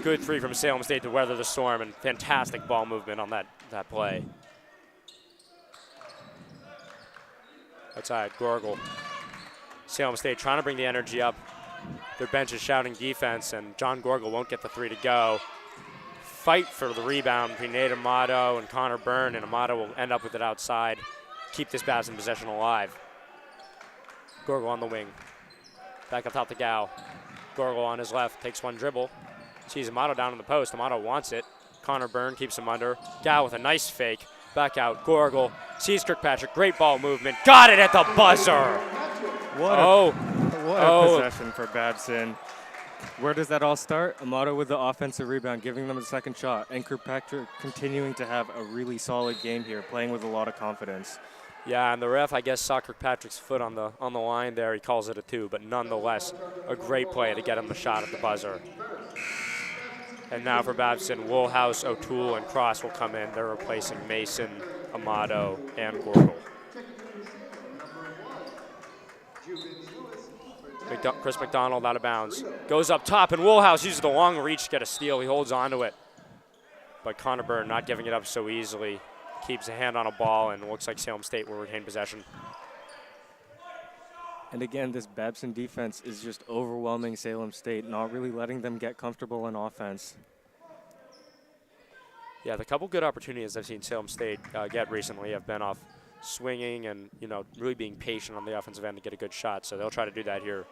Good 3 from Salem State to weather the storm, and fantastic ball movement on that play. Outside, Gorgle. Salem State trying to bring the energy up. Their bench is shouting defense, and John Gorgle won't get the 3 to go. Fight for the rebound between Nate Amato and Connor Byrne, and Amato will end up with it outside. Keep this Babson possession alive. Gorgle on the wing. Back up top to Gow. Gorgle on his left, takes one dribble. Sees Amato down in the post. Amato wants it. Connor Byrne keeps him under. Gow with a nice fake. Back out. Gorgle sees Kirkpatrick. Great ball movement. Got it at the buzzer. What a possession for Babson. Where does that all start? Amato with the offensive rebound, giving them a second shot. And Kirkpatrick continuing to have a really solid game here, playing with a lot of confidence. Yeah, and the ref, I guess, saw Kirkpatrick's foot on the line there. He calls it a 2, but nonetheless, a great play to get him the shot at the buzzer. And now for Babson, Woolhouse, O'Toole, and Cross will come in. They're replacing Mason, Amato, and Gorgel. Chris McDonald out of bounds. Goes up top, and Woolhouse uses the long reach to get a steal. He holds on to it. But Connor Byrne not giving it up so easily. Keeps a hand on a ball, and looks like Salem State will retain possession. And again, this Babson defense is just overwhelming Salem State, not really letting them get comfortable in offense. Yeah, the couple good opportunities I've seen Salem State get recently have been off swinging and, really being patient on the offensive end to get a good shot. So they'll try to do that here.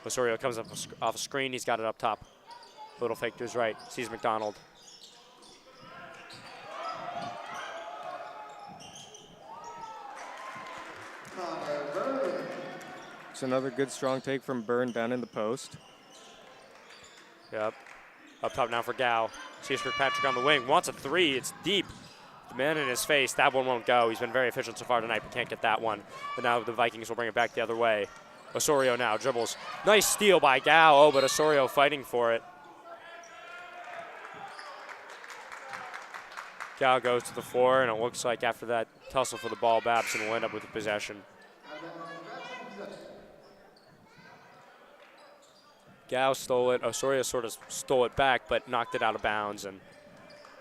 Osorio comes up off a screen. He's got it up top. Little fake to his right. Sees McDonald. It's another good strong take from Byrne down in the post. Yep. Up top now for Gow. Sees Kirkpatrick on the wing. Wants a three. It's deep. The man in his face. That one won't go. He's been very efficient so far tonight, but can't get that one. But now the Vikings will bring it back the other way. Osorio now dribbles. Nice steal by Gow. Oh, but Osorio fighting for it. Gow goes to the floor, and it looks like after that tussle for the ball, Babson will end up with the possession. Gow stole it. Osorio sort of stole it back, but knocked it out of bounds. And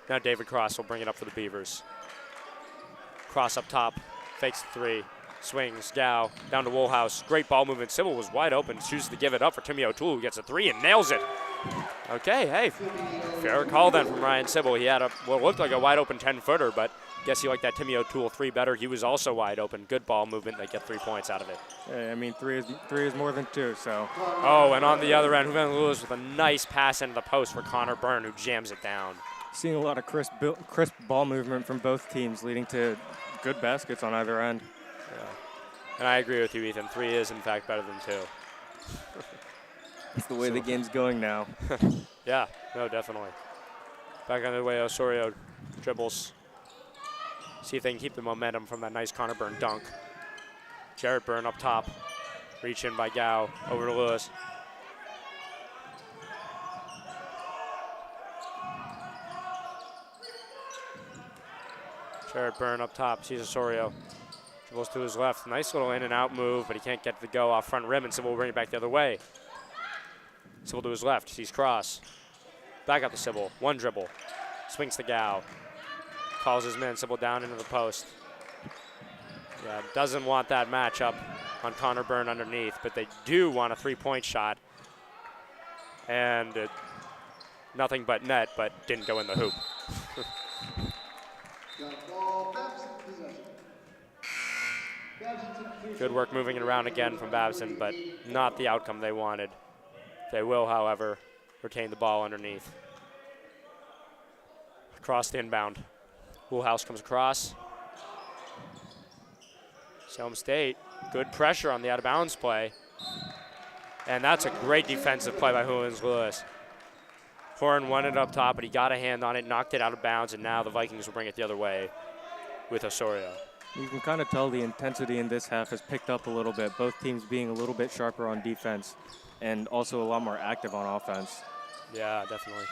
now David Cross will bring it up for the Beavers. Cross up top, fakes the three, swings, Gow, down to Woolhouse. Great ball movement. Sybil was wide open, chooses to give it up for Timmy O'Toole, who gets a three and nails it. Okay, hey, fair call then from Ryan Sybil. He had what looked like a wide open 10-footer, but guess he liked that Timmy O'Toole three better. He was also wide open. Good ball movement. They get 3 points out of it. I mean, three is more than two, so. Oh, and on the other end, Juven Lewis with a nice pass into the post for Connor Byrne, who jams it down. Seeing a lot of crisp ball movement from both teams, leading to good baskets on either end. Yeah. And I agree with you, Ethan. 3 is, in fact, better than 2. It's the way the game's going now. Yeah, no, definitely. Back on the way, Osorio dribbles. See if they can keep the momentum from that nice Connor Byrne dunk. Jarrett Byrne up top. Reach in by Gow. Over to Lewis. Jarrett Byrne up top. Sees Osorio. Dribbles to his left. Nice little in and out move, but he can't get the go off front rim, and Sybil will bring it back the other way. Sybil to his left. Sees Cross. Back up to Sybil. One dribble. Swings to Gow. Calls his man Sybil down into the post. Yeah, doesn't want that matchup on Connor Byrne underneath, but they do want a 3-point shot. And nothing but net, but didn't go in the hoop. Good work moving it around again from Babson, but not the outcome they wanted. They will, however, retain the ball underneath. Across the inbound. Woolhouse comes across. Salem State, good pressure on the out-of-bounds play. And that's a great defensive play by Juven Lewis. Horn won it up top, but he got a hand on it, knocked it out of bounds, and now the Vikings will bring it the other way with Osorio. You can kind of tell the intensity in this half has picked up a little bit, both teams being a little bit sharper on defense and also a lot more active on offense. Yeah, definitely.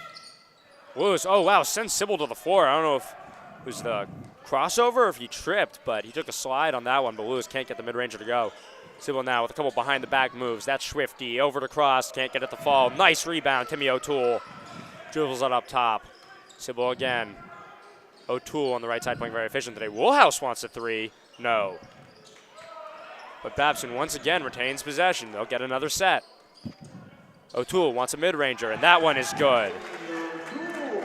Lewis, oh wow, sends Sybil to the floor. I don't know if it was the crossover or if he tripped, but he took a slide on that one, but Lewis can't get the mid-ranger to go. Sybil now with a couple behind-the-back moves. That's Swifty, over to Cross, can't get it to fall. Nice rebound, Timmy O'Toole. Dribbles it up top. Sybil again. O'Toole on the right side playing very efficient today. Woolhouse wants a three. No. But Babson once again retains possession. They'll get another set. O'Toole wants a mid-ranger, and that one is good.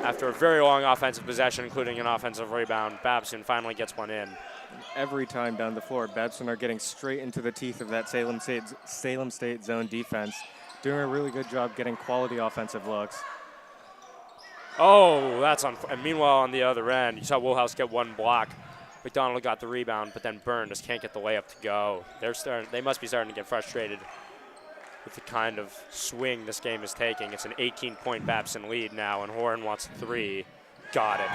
After a very long offensive possession, including an offensive rebound, Babson finally gets one in. Every time down the floor, Babson are getting straight into the teeth of that Salem State zone defense, doing a really good job getting quality offensive looks. Oh, that's on. And meanwhile, on the other end, you saw Woolhouse get one block. McDonald got the rebound, but then Byrne just can't get the layup to go. They must be starting to get frustrated with the kind of swing this game is taking. It's an 18-point Babson lead now, and Horn wants three. Got it.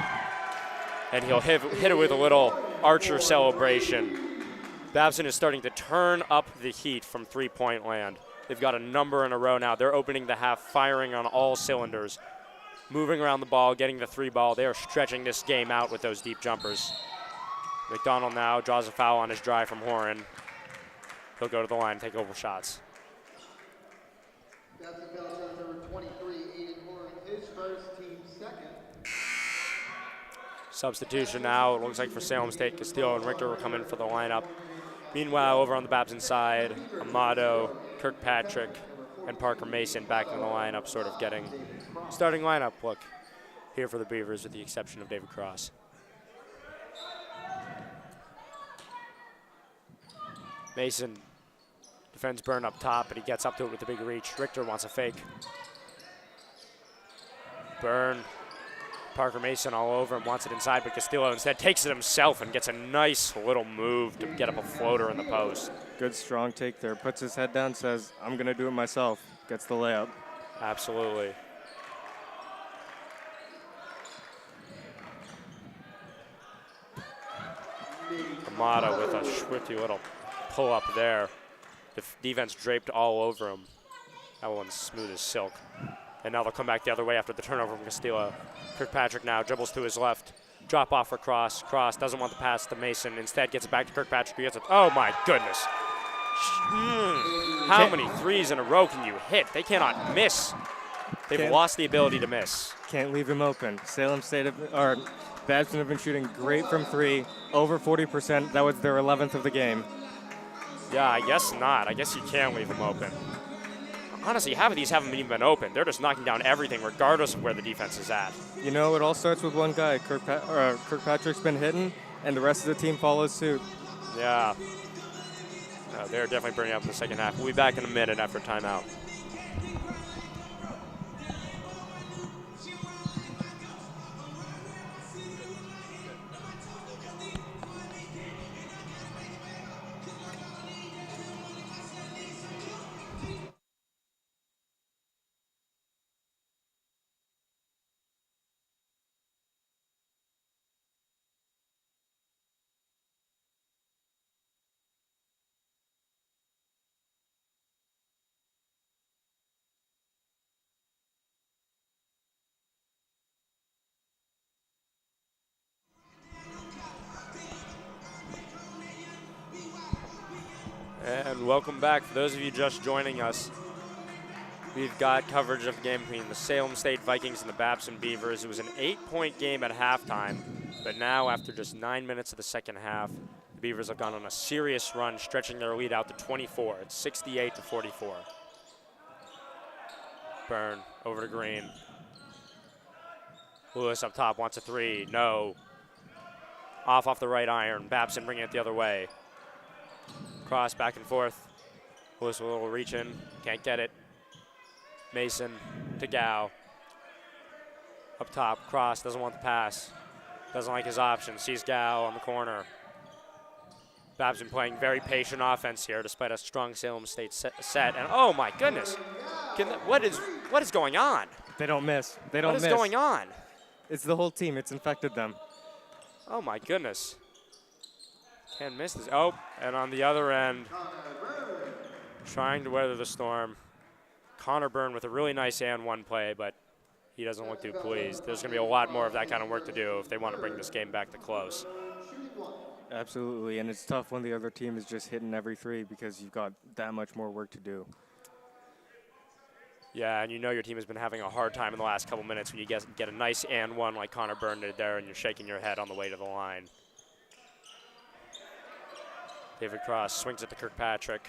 And he'll hit it with a little Archer celebration. Babson is starting to turn up the heat from three-point land. They've got a number in a row now. They're opening the half, firing on all cylinders. moving around the ball, getting the 3 ball. They are stretching this game out with those deep jumpers. McDonald now draws a foul on his drive from Horan. He'll go to the line and take over shots. That's the foul shot number 23, Aiden Horan, his first, team second. Substitution now, it looks like for Salem State, Castillo and Richter will come in for the lineup. Meanwhile, over on the Babson side, Amato, Kirkpatrick, and Parker Mason back in the lineup, sort of getting starting lineup look here for the Beavers with the exception of David Cross. Mason defends Byrne up top, but he gets up to it with a big reach. Richter wants a fake. Byrne, Parker Mason all over him, wants it inside, but Castillo instead takes it himself and gets a nice little move to get up a floater in the post. Good strong take there. Puts his head down, says, I'm going to do it myself. Gets the layup. Absolutely. Amato with a swifty little pull up there. The defense draped all over him. That one's smooth as silk. And now they'll come back the other way after the turnover from Castillo. Kirkpatrick now dribbles to his left. Drop off for Cross. Cross doesn't want the pass to Mason. Instead gets it back to Kirkpatrick. Who gets it. Oh my goodness. How many threes in a row can you hit? They cannot miss. They've lost the ability to miss. Can't leave him open. Salem State, or Babson have been shooting great from 3, over 40%. That was their 11th of the game. Yeah, I guess not. I guess you can't leave them open. Honestly, half of these haven't even been open. They're just knocking down everything regardless of where the defense is at. You know, it all starts with one guy. Kirkpatrick's been hitting, and the rest of the team follows suit. Yeah. They're definitely burning up in the second half. We'll be back in a minute after timeout. And welcome back. For those of you just joining us, we've got coverage of the game between the Salem State Vikings and the Babson Beavers. It was an 8-point game at halftime, but now after just 9 minutes of the second half, the Beavers have gone on a serious run, stretching their lead out to 24. It's 68-44. Byrne over to Green. Lewis up top wants a 3. No. Off the right iron. Babson bringing it the other way. Cross back and forth. Lewis with a little reach in. Can't get it. Mason to Gow. Up top. Cross doesn't want the pass. Doesn't like his option. Sees Gow on the corner. Babson playing very patient offense here despite a strong Salem State set. And oh my goodness. What is going on? They don't miss. They don't miss. What is going on? It's the whole team. It's infected them. Oh my goodness. Can't miss this. Oh, and on the other end, trying to weather the storm, Connor Byrne with a really nice and one play, but he doesn't look too pleased. There's going to be a lot more of that kind of work to do if they want to bring this game back to close. Absolutely, and it's tough when the other team is just hitting every 3 because you've got that much more work to do. Yeah, and you know your team has been having a hard time in the last couple minutes when you get a nice and one like Connor Byrne did there and you're shaking your head on the way to the line. David Cross swings it to Kirkpatrick.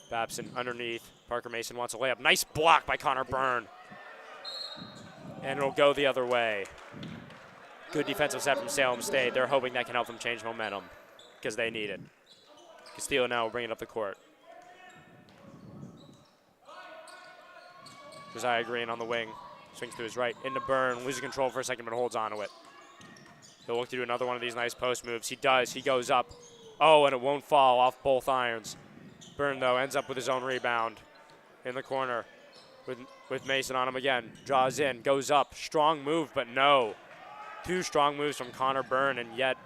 Babson underneath. Parker Mason wants a layup. Nice block by Connor Byrne. And it'll go the other way. Good defensive set from Salem State. They're hoping that can help them change momentum because they need it. Castillo now will bring it up the court. Josiah Green on the wing. Swings to his right. Into Byrne. Loses control for a second, but holds on to it. He'll look to do another one of these nice post moves. He does. He goes up. Oh, and it won't fall off both irons. Byrne, though, ends up with his own rebound in the corner with Mason on him again. Draws in, goes up. Strong move, but no. 2 strong moves from Connor Byrne, and yet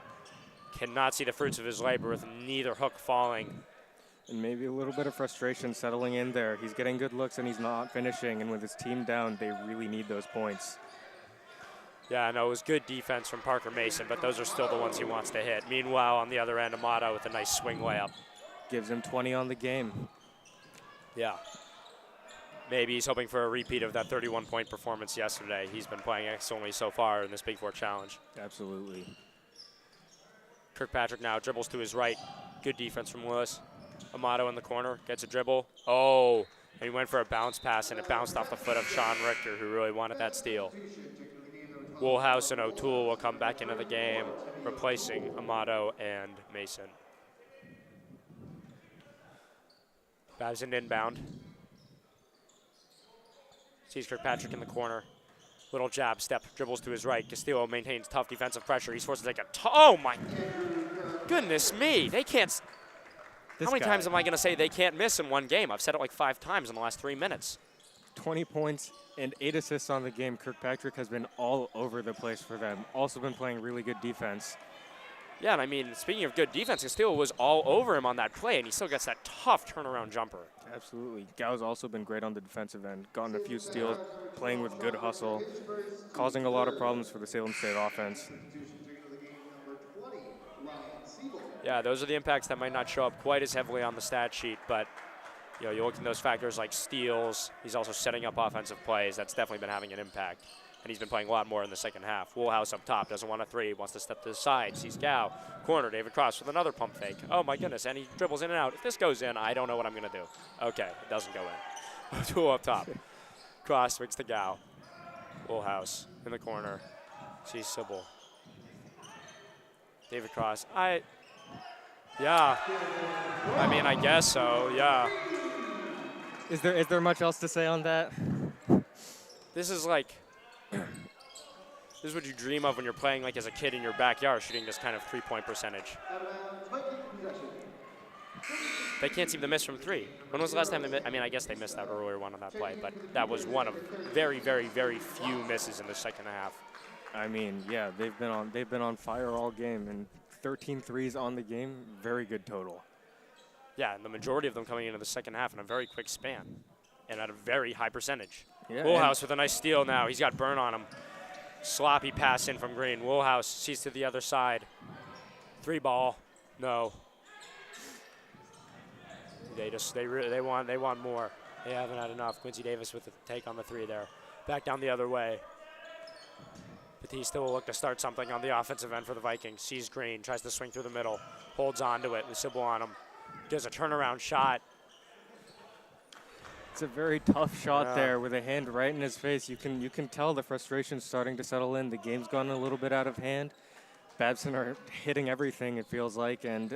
cannot see the fruits of his labor with neither hook falling. And maybe a little bit of frustration settling in there. He's getting good looks and he's not finishing. And with his team down, they really need those points. Yeah, I know it was good defense from Parker Mason, but those are still the ones he wants to hit. Meanwhile, on the other end, Amato with a nice swing layup. Gives him 20 on the game. Yeah. Maybe he's hoping for a repeat of that 31-point performance yesterday. He's been playing excellently so far in this Big Four Challenge. Absolutely. Kirkpatrick now dribbles to his right. Good defense from Lewis. Amato in the corner, gets a dribble. Oh, and he went for a bounce pass, and it bounced off the foot of Sean Richter, who really wanted that steal. Woolhouse and O'Toole will come back into the game, replacing Amato and Mason. Babson inbound. Sees Kirkpatrick in the corner. Little jab step, dribbles to his right. Castillo maintains tough defensive pressure. He's forced to take a oh my goodness me. They can't. How many times am I going to say they can't miss in one game? I've said it like 5 times in the last 3 minutes. 20 points and 8 assists on the game. Kirkpatrick has been all over the place for them. Also been playing really good defense. Yeah, and I mean, speaking of good defense, Castillo was all over him on that play, and he still gets that tough turnaround jumper. Absolutely. Gao's also been great on the defensive end. Gotten a few steals, playing with good hustle, causing a lot of problems for the Salem State offense. Yeah, those are the impacts that might not show up quite as heavily on the stat sheet, but you know, you look at those factors like steals. He's also setting up offensive plays. That's definitely been having an impact. And he's been playing a lot more in the second half. Woolhouse up top, doesn't want a three, wants to step to the side, sees Gao. Corner, David Cross with another pump fake. Oh my goodness, and he dribbles in and out. If this goes in, I don't know what I'm gonna do. Okay, it doesn't go in. O'Toole up top. Cross swings to Gao. Woolhouse in the corner, sees Sybil. David Cross, yeah. I mean, I guess so, yeah. Is there much else to say on that? This is like, this is what you dream of when you're playing like as a kid in your backyard, shooting this kind of 3-point percentage. They can't seem to miss from 3. When was the last time they missed? I mean, I guess they missed that earlier one on that play, but that was one of very, very, very few misses in the second half. I mean, yeah, they've been on fire all game, and 13 threes on the game, very good total. Yeah, and the majority of them coming into the second half in a very quick span and at a very high percentage. Yeah, Woolhouse with a nice steal now. He's got burn on him. Sloppy pass in from Green. Woolhouse sees to the other side. 3 ball. No. They want more. They haven't had enough. Quincy Davis with the take on the 3 there. Back down the other way. Batista will look to start something on the offensive end for the Vikings. Sees Green, tries to swing through the middle, holds on to it with Sybil on him. Does a turnaround shot. It's a very tough shot there with a hand right in his face. You can tell the frustration's starting to settle in. The game's gone a little bit out of hand. Babson are hitting everything, it feels like, and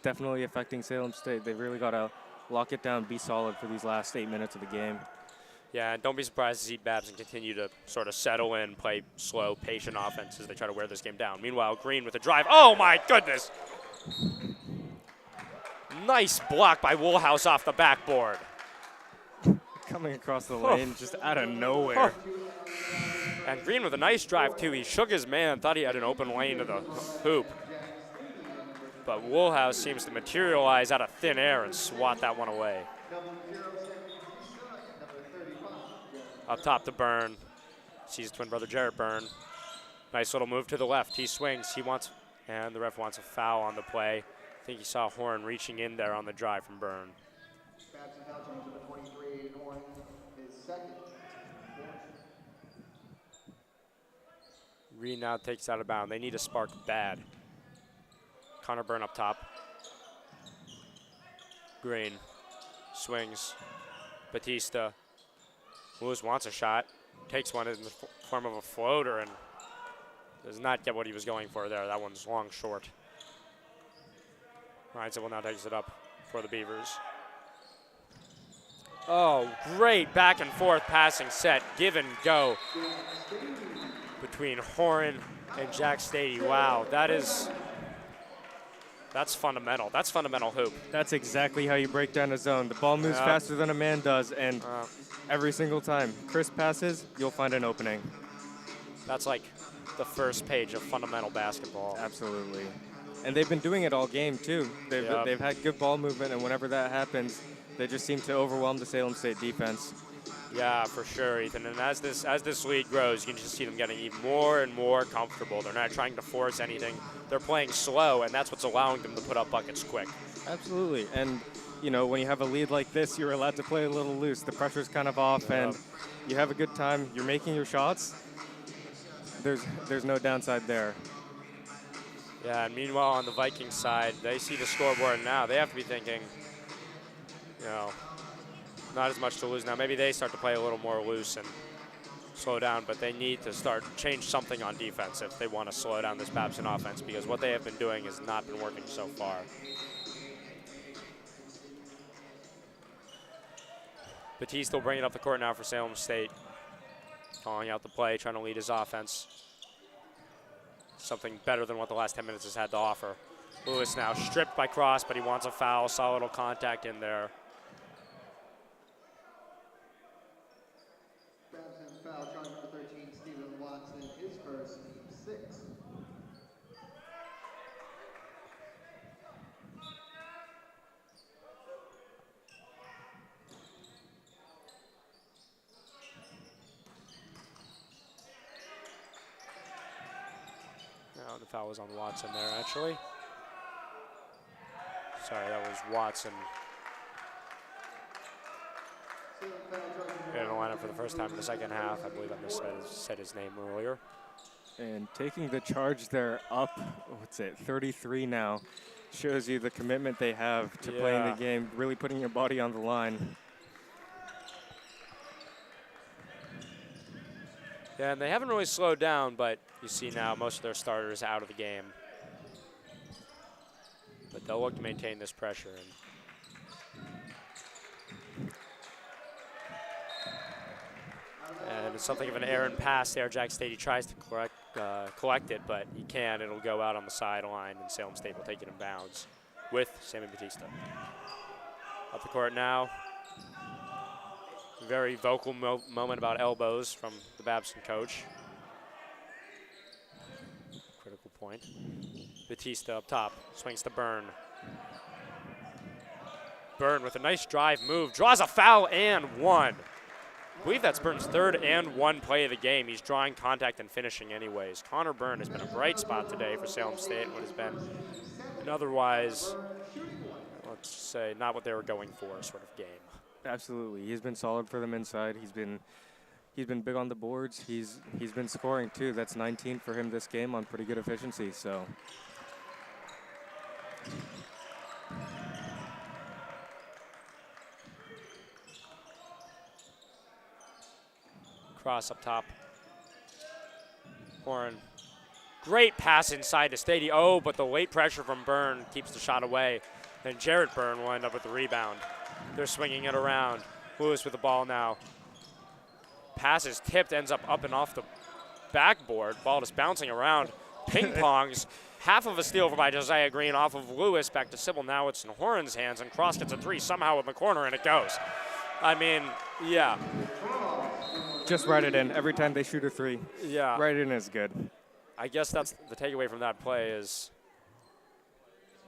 definitely affecting Salem State. They've really got to lock it down, be solid for these last 8 minutes of the game. Yeah, and don't be surprised to see Babson continue to sort of settle in, play slow, patient offense as they try to wear this game down. Meanwhile, Green with a drive. Oh, my goodness. Nice block by Woolhouse off the backboard. Coming across the lane just out of nowhere. And Green with a nice drive, too. He shook his man, thought he had an open lane to the hoop. But Woolhouse seems to materialize out of thin air and swat that one away. Up top to Byrne. Sees twin brother Jarrett Byrne. Nice little move to the left. He swings. And the ref wants a foul on the play. I think he saw Horn reaching in there on the drive from Byrne. Green now takes out of bounds. They need a spark bad. Connor Byrne up top. Green swings. Batista. Lewis wants a shot. Takes one in the form of a floater and does not get what he was going for there. That one's long short. Ryan Sybil now takes it up for the Beavers. Oh, great back and forth passing set. Give and go between Horan and Jack Stady. Wow, that's fundamental. That's fundamental hoop. That's exactly how you break down a zone. The ball moves faster than a man does, and every single time Chris passes, you'll find an opening. That's like the first page of fundamental basketball. Absolutely. And they've been doing it all game, too. Yeah. They've had good ball movement, and whenever that happens, they just seem to overwhelm the Salem State defense. Yeah, for sure, Ethan. And as this lead grows, you can just see them getting even more and more comfortable. They're not trying to force anything. They're playing slow, and that's what's allowing them to put up buckets quick. Absolutely. And, you know, when you have a lead like this, you're allowed to play a little loose. The pressure's kind of off, and you have a good time. You're making your shots. There's no downside there. Yeah, and meanwhile on the Vikings side, they see the scoreboard now. They have to be thinking, you know, not as much to lose now. Maybe they start to play a little more loose and slow down, but they need to change something on defense if they want to slow down this Babson offense, because what they have been doing has not been working so far. Batiste will bring it up the court now for Salem State. Calling out the play, trying to lead his offense. Something better than what the last 10 minutes has had to offer. Lewis now stripped by Cross, but he wants a foul. Saw a little contact in there. Babson foul, charge number 13, Stephen Watson, his first, team 6. No, the foul was on Watson there, actually. Sorry, that was Watson. In the lineup for the first time in the second half. I believe I said his name earlier. And taking the charge there up, what's it, 33 now, shows you the commitment they have to playing the game, really putting your body on the line. Yeah, and they haven't really slowed down, but you see now most of their starters out of the game. But they'll look to maintain this pressure. And it's something of an errant pass there. Jack Stady tries to collect it, but he can't. It'll go out on the sideline, and Salem State will take it in bounds with Sammy Batista. Up the court now. Very vocal moment about elbows from the Babson coach. Critical point. Batista up top, swings to Byrne. Byrne with a nice drive move, draws a foul and one. I believe that's Byrne's third and one play of the game. He's drawing contact and finishing anyways. Connor Byrne has been a bright spot today for Salem State in what has been an otherwise, let's say, not what they were going for sort of game. Absolutely, he's been solid for them inside. He's been big on the boards. He's been scoring too. That's 19 for him this game on pretty good efficiency. So. Cross up top. Horan. Great pass inside to Stady. Oh, but the late pressure from Byrne keeps the shot away. And Jared Byrne will end up with the rebound. They're swinging it around. Lewis with the ball now. Pass is tipped, ends up and off the backboard. Ball just bouncing around. Ping pongs. Half of a steal by Josiah Green off of Lewis back to Sybil. Now it's in Horan's hands, and Cross gets a three somehow in the corner, and it goes. I mean, yeah. Just write it in. Every time they shoot a three, yeah, write it in is good. I guess that's the takeaway from that play is,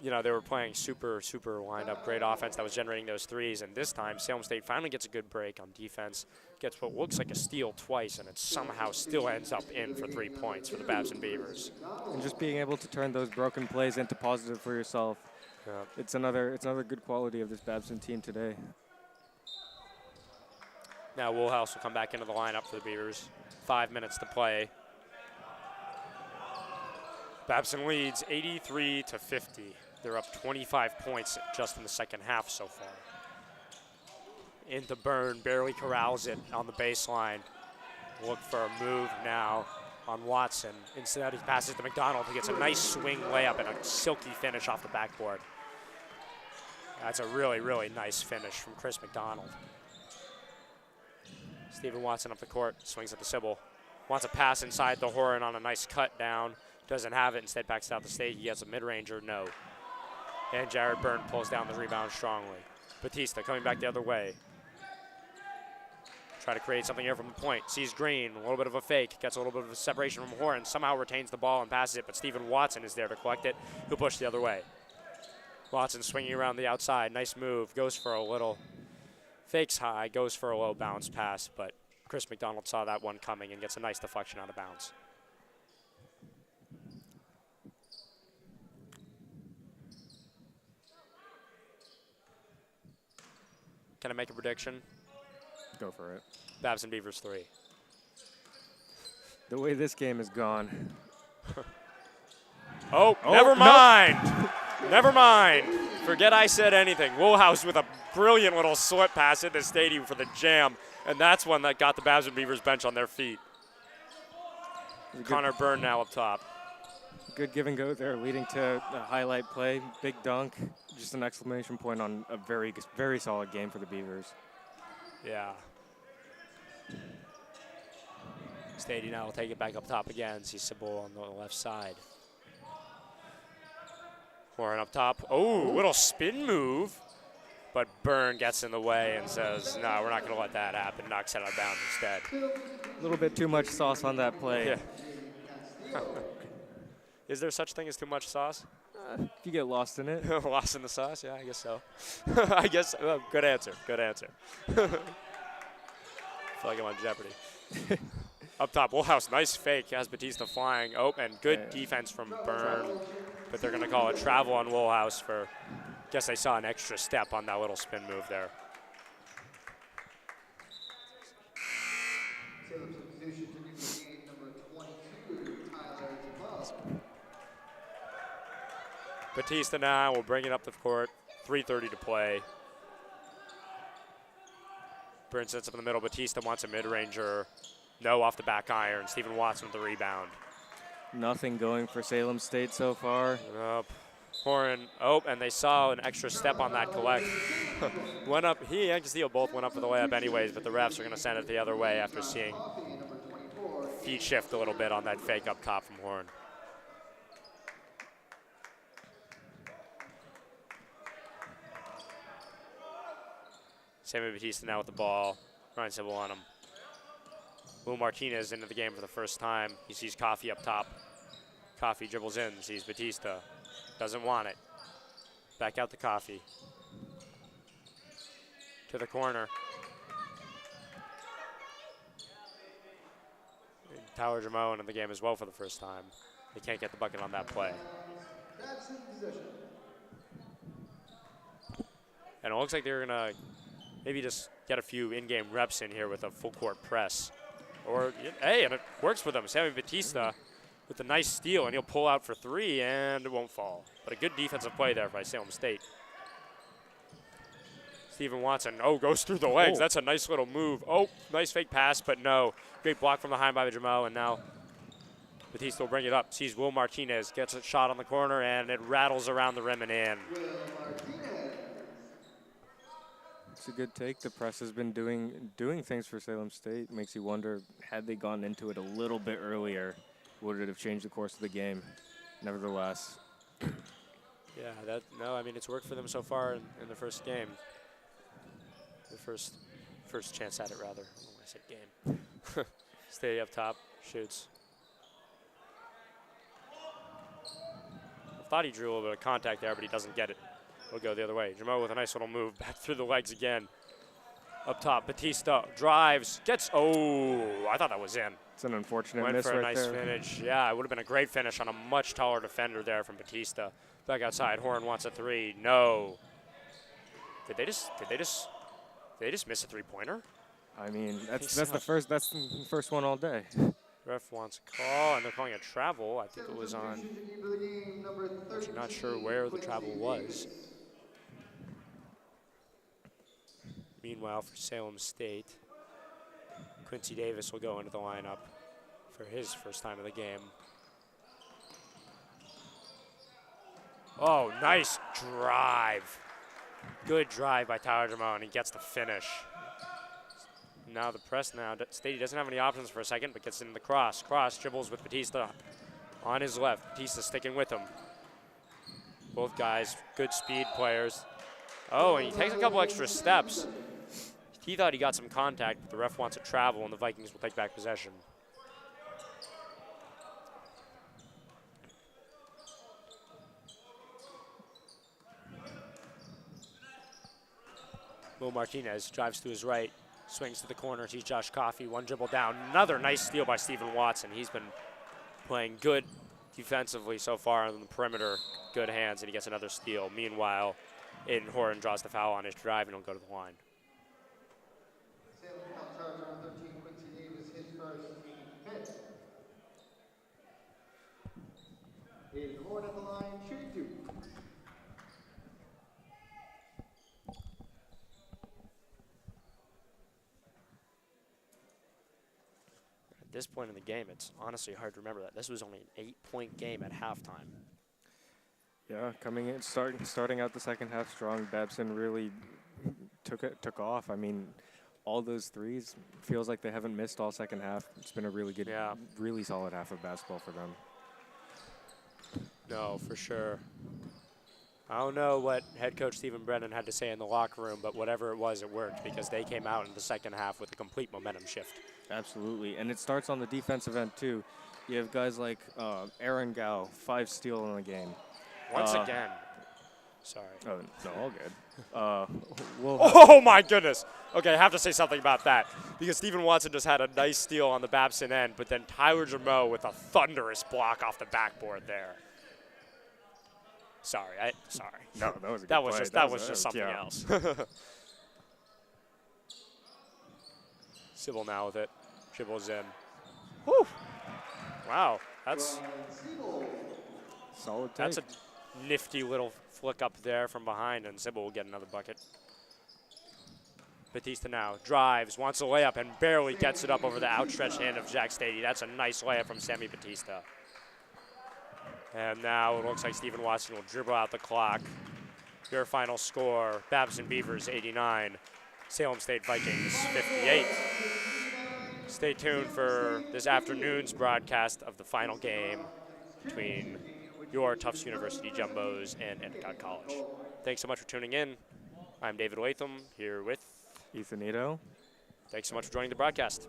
you know, they were playing super lined up, great offense that was generating those threes, and this time Salem State finally gets a good break on defense, gets what looks like a steal twice, and it somehow still ends up in for 3 points for the Babson Beavers. And just being able to turn those broken plays into positive for yourself, it's another good quality of this Babson team today. Now Woolhouse will come back into the lineup for the Beavers. 5 minutes to play. Babson leads 83-50. They're up 25 points just in the second half so far. Into Byrne, barely corrals it on the baseline. Look for a move now on Watson. Instead, he passes to McDonald. He gets a nice swing layup and a silky finish off the backboard. That's a really nice finish from Chris McDonald. Stephen Watson up the court, swings at the Sybil. Wants a pass inside the Horan on a nice cut down. Doesn't have it, instead backs out the State. He gets a mid-ranger, no. And Jared Byrne pulls down the rebound strongly. Batista coming back the other way. Try to create something here from the point. Sees Green, a little bit of a fake. Gets a little bit of a separation from Horan. Somehow retains the ball and passes it, but Stephen Watson is there to collect it. He'll push the other way. Watson swinging around the outside. Nice move. Goes for a little. Fakes high. Goes for a low bounce pass, but Chris McDonald saw that one coming and gets a nice deflection out of bounds. Can I make a prediction? Go for it. Babson Beavers 3. The way this game has gone. Oh, Oh, never no. mind. Never mind. Forget I said anything. Woolhouse with a brilliant little slip pass into the stadium for the jam, and that's one that got the Babson Beavers bench on their feet. Connor Byrne now up top. Good give and go there, leading to a highlight play. Big dunk. Just an exclamation point on a very, very solid game for the Beavers. Yeah. Stady now will take it back up top again. Sees Sybil on the left side. Warren up top. Oh, little spin move. But Byrne gets in the way and says, no, we're not going to let that happen. Knocks it out of bounds instead. A little bit too much sauce on that play. Yeah. Is there such thing as too much sauce? You get lost in it. Lost in the sauce? Yeah, I guess so. I guess, good answer, good answer. I feel like I'm on Jeopardy. Up top, Woolhouse, nice fake, has Batista flying. Oh, and good defense from Byrne, but they're going to call it travel on Woolhouse for, guess they saw an extra step on that little spin move there. Salem substitution to new game number 22, Tyler Babson. Batista now will bring it up the court. 3:30 to play. Byrne sets up in the middle. Batista wants a mid-ranger. No, off the back iron. Stephen Watson with the rebound. Nothing going for Salem State so far. Up. Horan. Oh, and they saw an extra step on that collect. Went up. He and Castillo both went up for the layup anyways, but the refs are going to send it the other way after seeing feet shift a little bit on that fake up top from Horan. Sammy Batista now with the ball. Ryan Sybil on him. Will Martinez into the game for the first time. He sees Coffee up top. Coffee dribbles in, sees Batista. Doesn't want it. Back out to Coffee. To the corner. And Tyler Jamo into the game as well for the first time. They can't get the bucket on that play. And it looks like they're going to maybe just get a few in-game reps in here with a full-court press. Or, hey, and it works for them. Sammy Batista with a nice steal, and he'll pull out for three, and it won't fall. But a good defensive play there by Salem State. Stephen Watson, goes through the legs. That's a nice little move. Oh, nice fake pass, but no. Great block from behind by Jamo, and now Batista will bring it up. Sees Will Martinez, gets a shot on the corner, and it rattles around the rim and in. It's a good take. The press has been doing things for Salem State. Makes you wonder, had they gone into it a little bit earlier, would it have changed the course of the game? Nevertheless. Yeah, I mean, it's worked for them so far in the first game. The first chance at it, rather. I don't know why I said game. Stay up top, shoots. I thought he drew a little bit of contact there, but he doesn't get it. We'll go the other way. Jamo with a nice little move back through the legs again. Up top, Batista drives, I thought that was in. It's an unfortunate Went miss for a right nice there. finish. Yeah, it would have been a great finish on a much taller defender there from Batista. Back outside, Horan wants a three. No. Did they just miss a three-pointer? I mean, that's the first one all day. Ref wants a call, and they're calling a travel. I think it was on. I'm not sure where the travel was. Meanwhile, for Salem State, Quincy Davis will go into the lineup for his first time of the game. Oh, nice drive. Good drive by Tyler Jamo, and he gets the finish. Now the press now. Stady doesn't have any options for a second, but gets in the cross. Cross dribbles with Batista on his left. Batista sticking with him. Both guys, good speed players. Oh, and he takes a couple extra steps. He thought he got some contact, but the ref wants a travel, and the Vikings will take back possession. Will Martinez drives to his right, swings to the corner, sees Josh Coffey, one dribble down. Another nice steal by Stephen Watson. He's been playing good defensively so far on the perimeter, good hands, and he gets another steal. Meanwhile, Aiden Horan draws the foul on his drive and he'll go to the line. Salem foul charge number 13, Quincy Davis, his first, team fifth. Aiden Horan at the line, shooting 2. At this point in the game, it's honestly hard to remember that this was only an 8-point game at halftime. Yeah, coming in, starting out the second half strong. Babson really took off. I mean, all those threes feels like they haven't missed all second half. It's been a really good, really solid half of basketball for them. No, for sure. I don't know what head coach Stephen Brennan had to say in the locker room, but whatever it was, it worked because they came out in the second half with a complete momentum shift. Absolutely, and it starts on the defensive end too. You have guys like Aaron Gao, 5 steals in the game. Once again. Sorry. Oh, no, all good. Oh, my goodness. Okay, I have to say something about that because Stephen Watson just had a nice steal on the Babson end, but then Tyler Jameau with a thunderous block off the backboard there. Sorry. No, that was a good that was play. just that was just something else. Sybil now with it. Dribbles in. Whew. Wow, that's solid take. That's a nifty little flick up there from behind, and Sybil will get another bucket. Batista now drives, wants a layup, and barely gets it up over the outstretched hand of Jack Stady. That's a nice layup from Sammy Batista. And now it looks like Stephen Watson will dribble out the clock. Your final score, Babson Beavers 89, Salem State Vikings 58. Stay tuned for this afternoon's broadcast of the final game between your Tufts University Jumbos and Endicott College. Thanks so much for tuning in. I'm David Latham here with Ethan Ito. Thanks so much for joining the broadcast.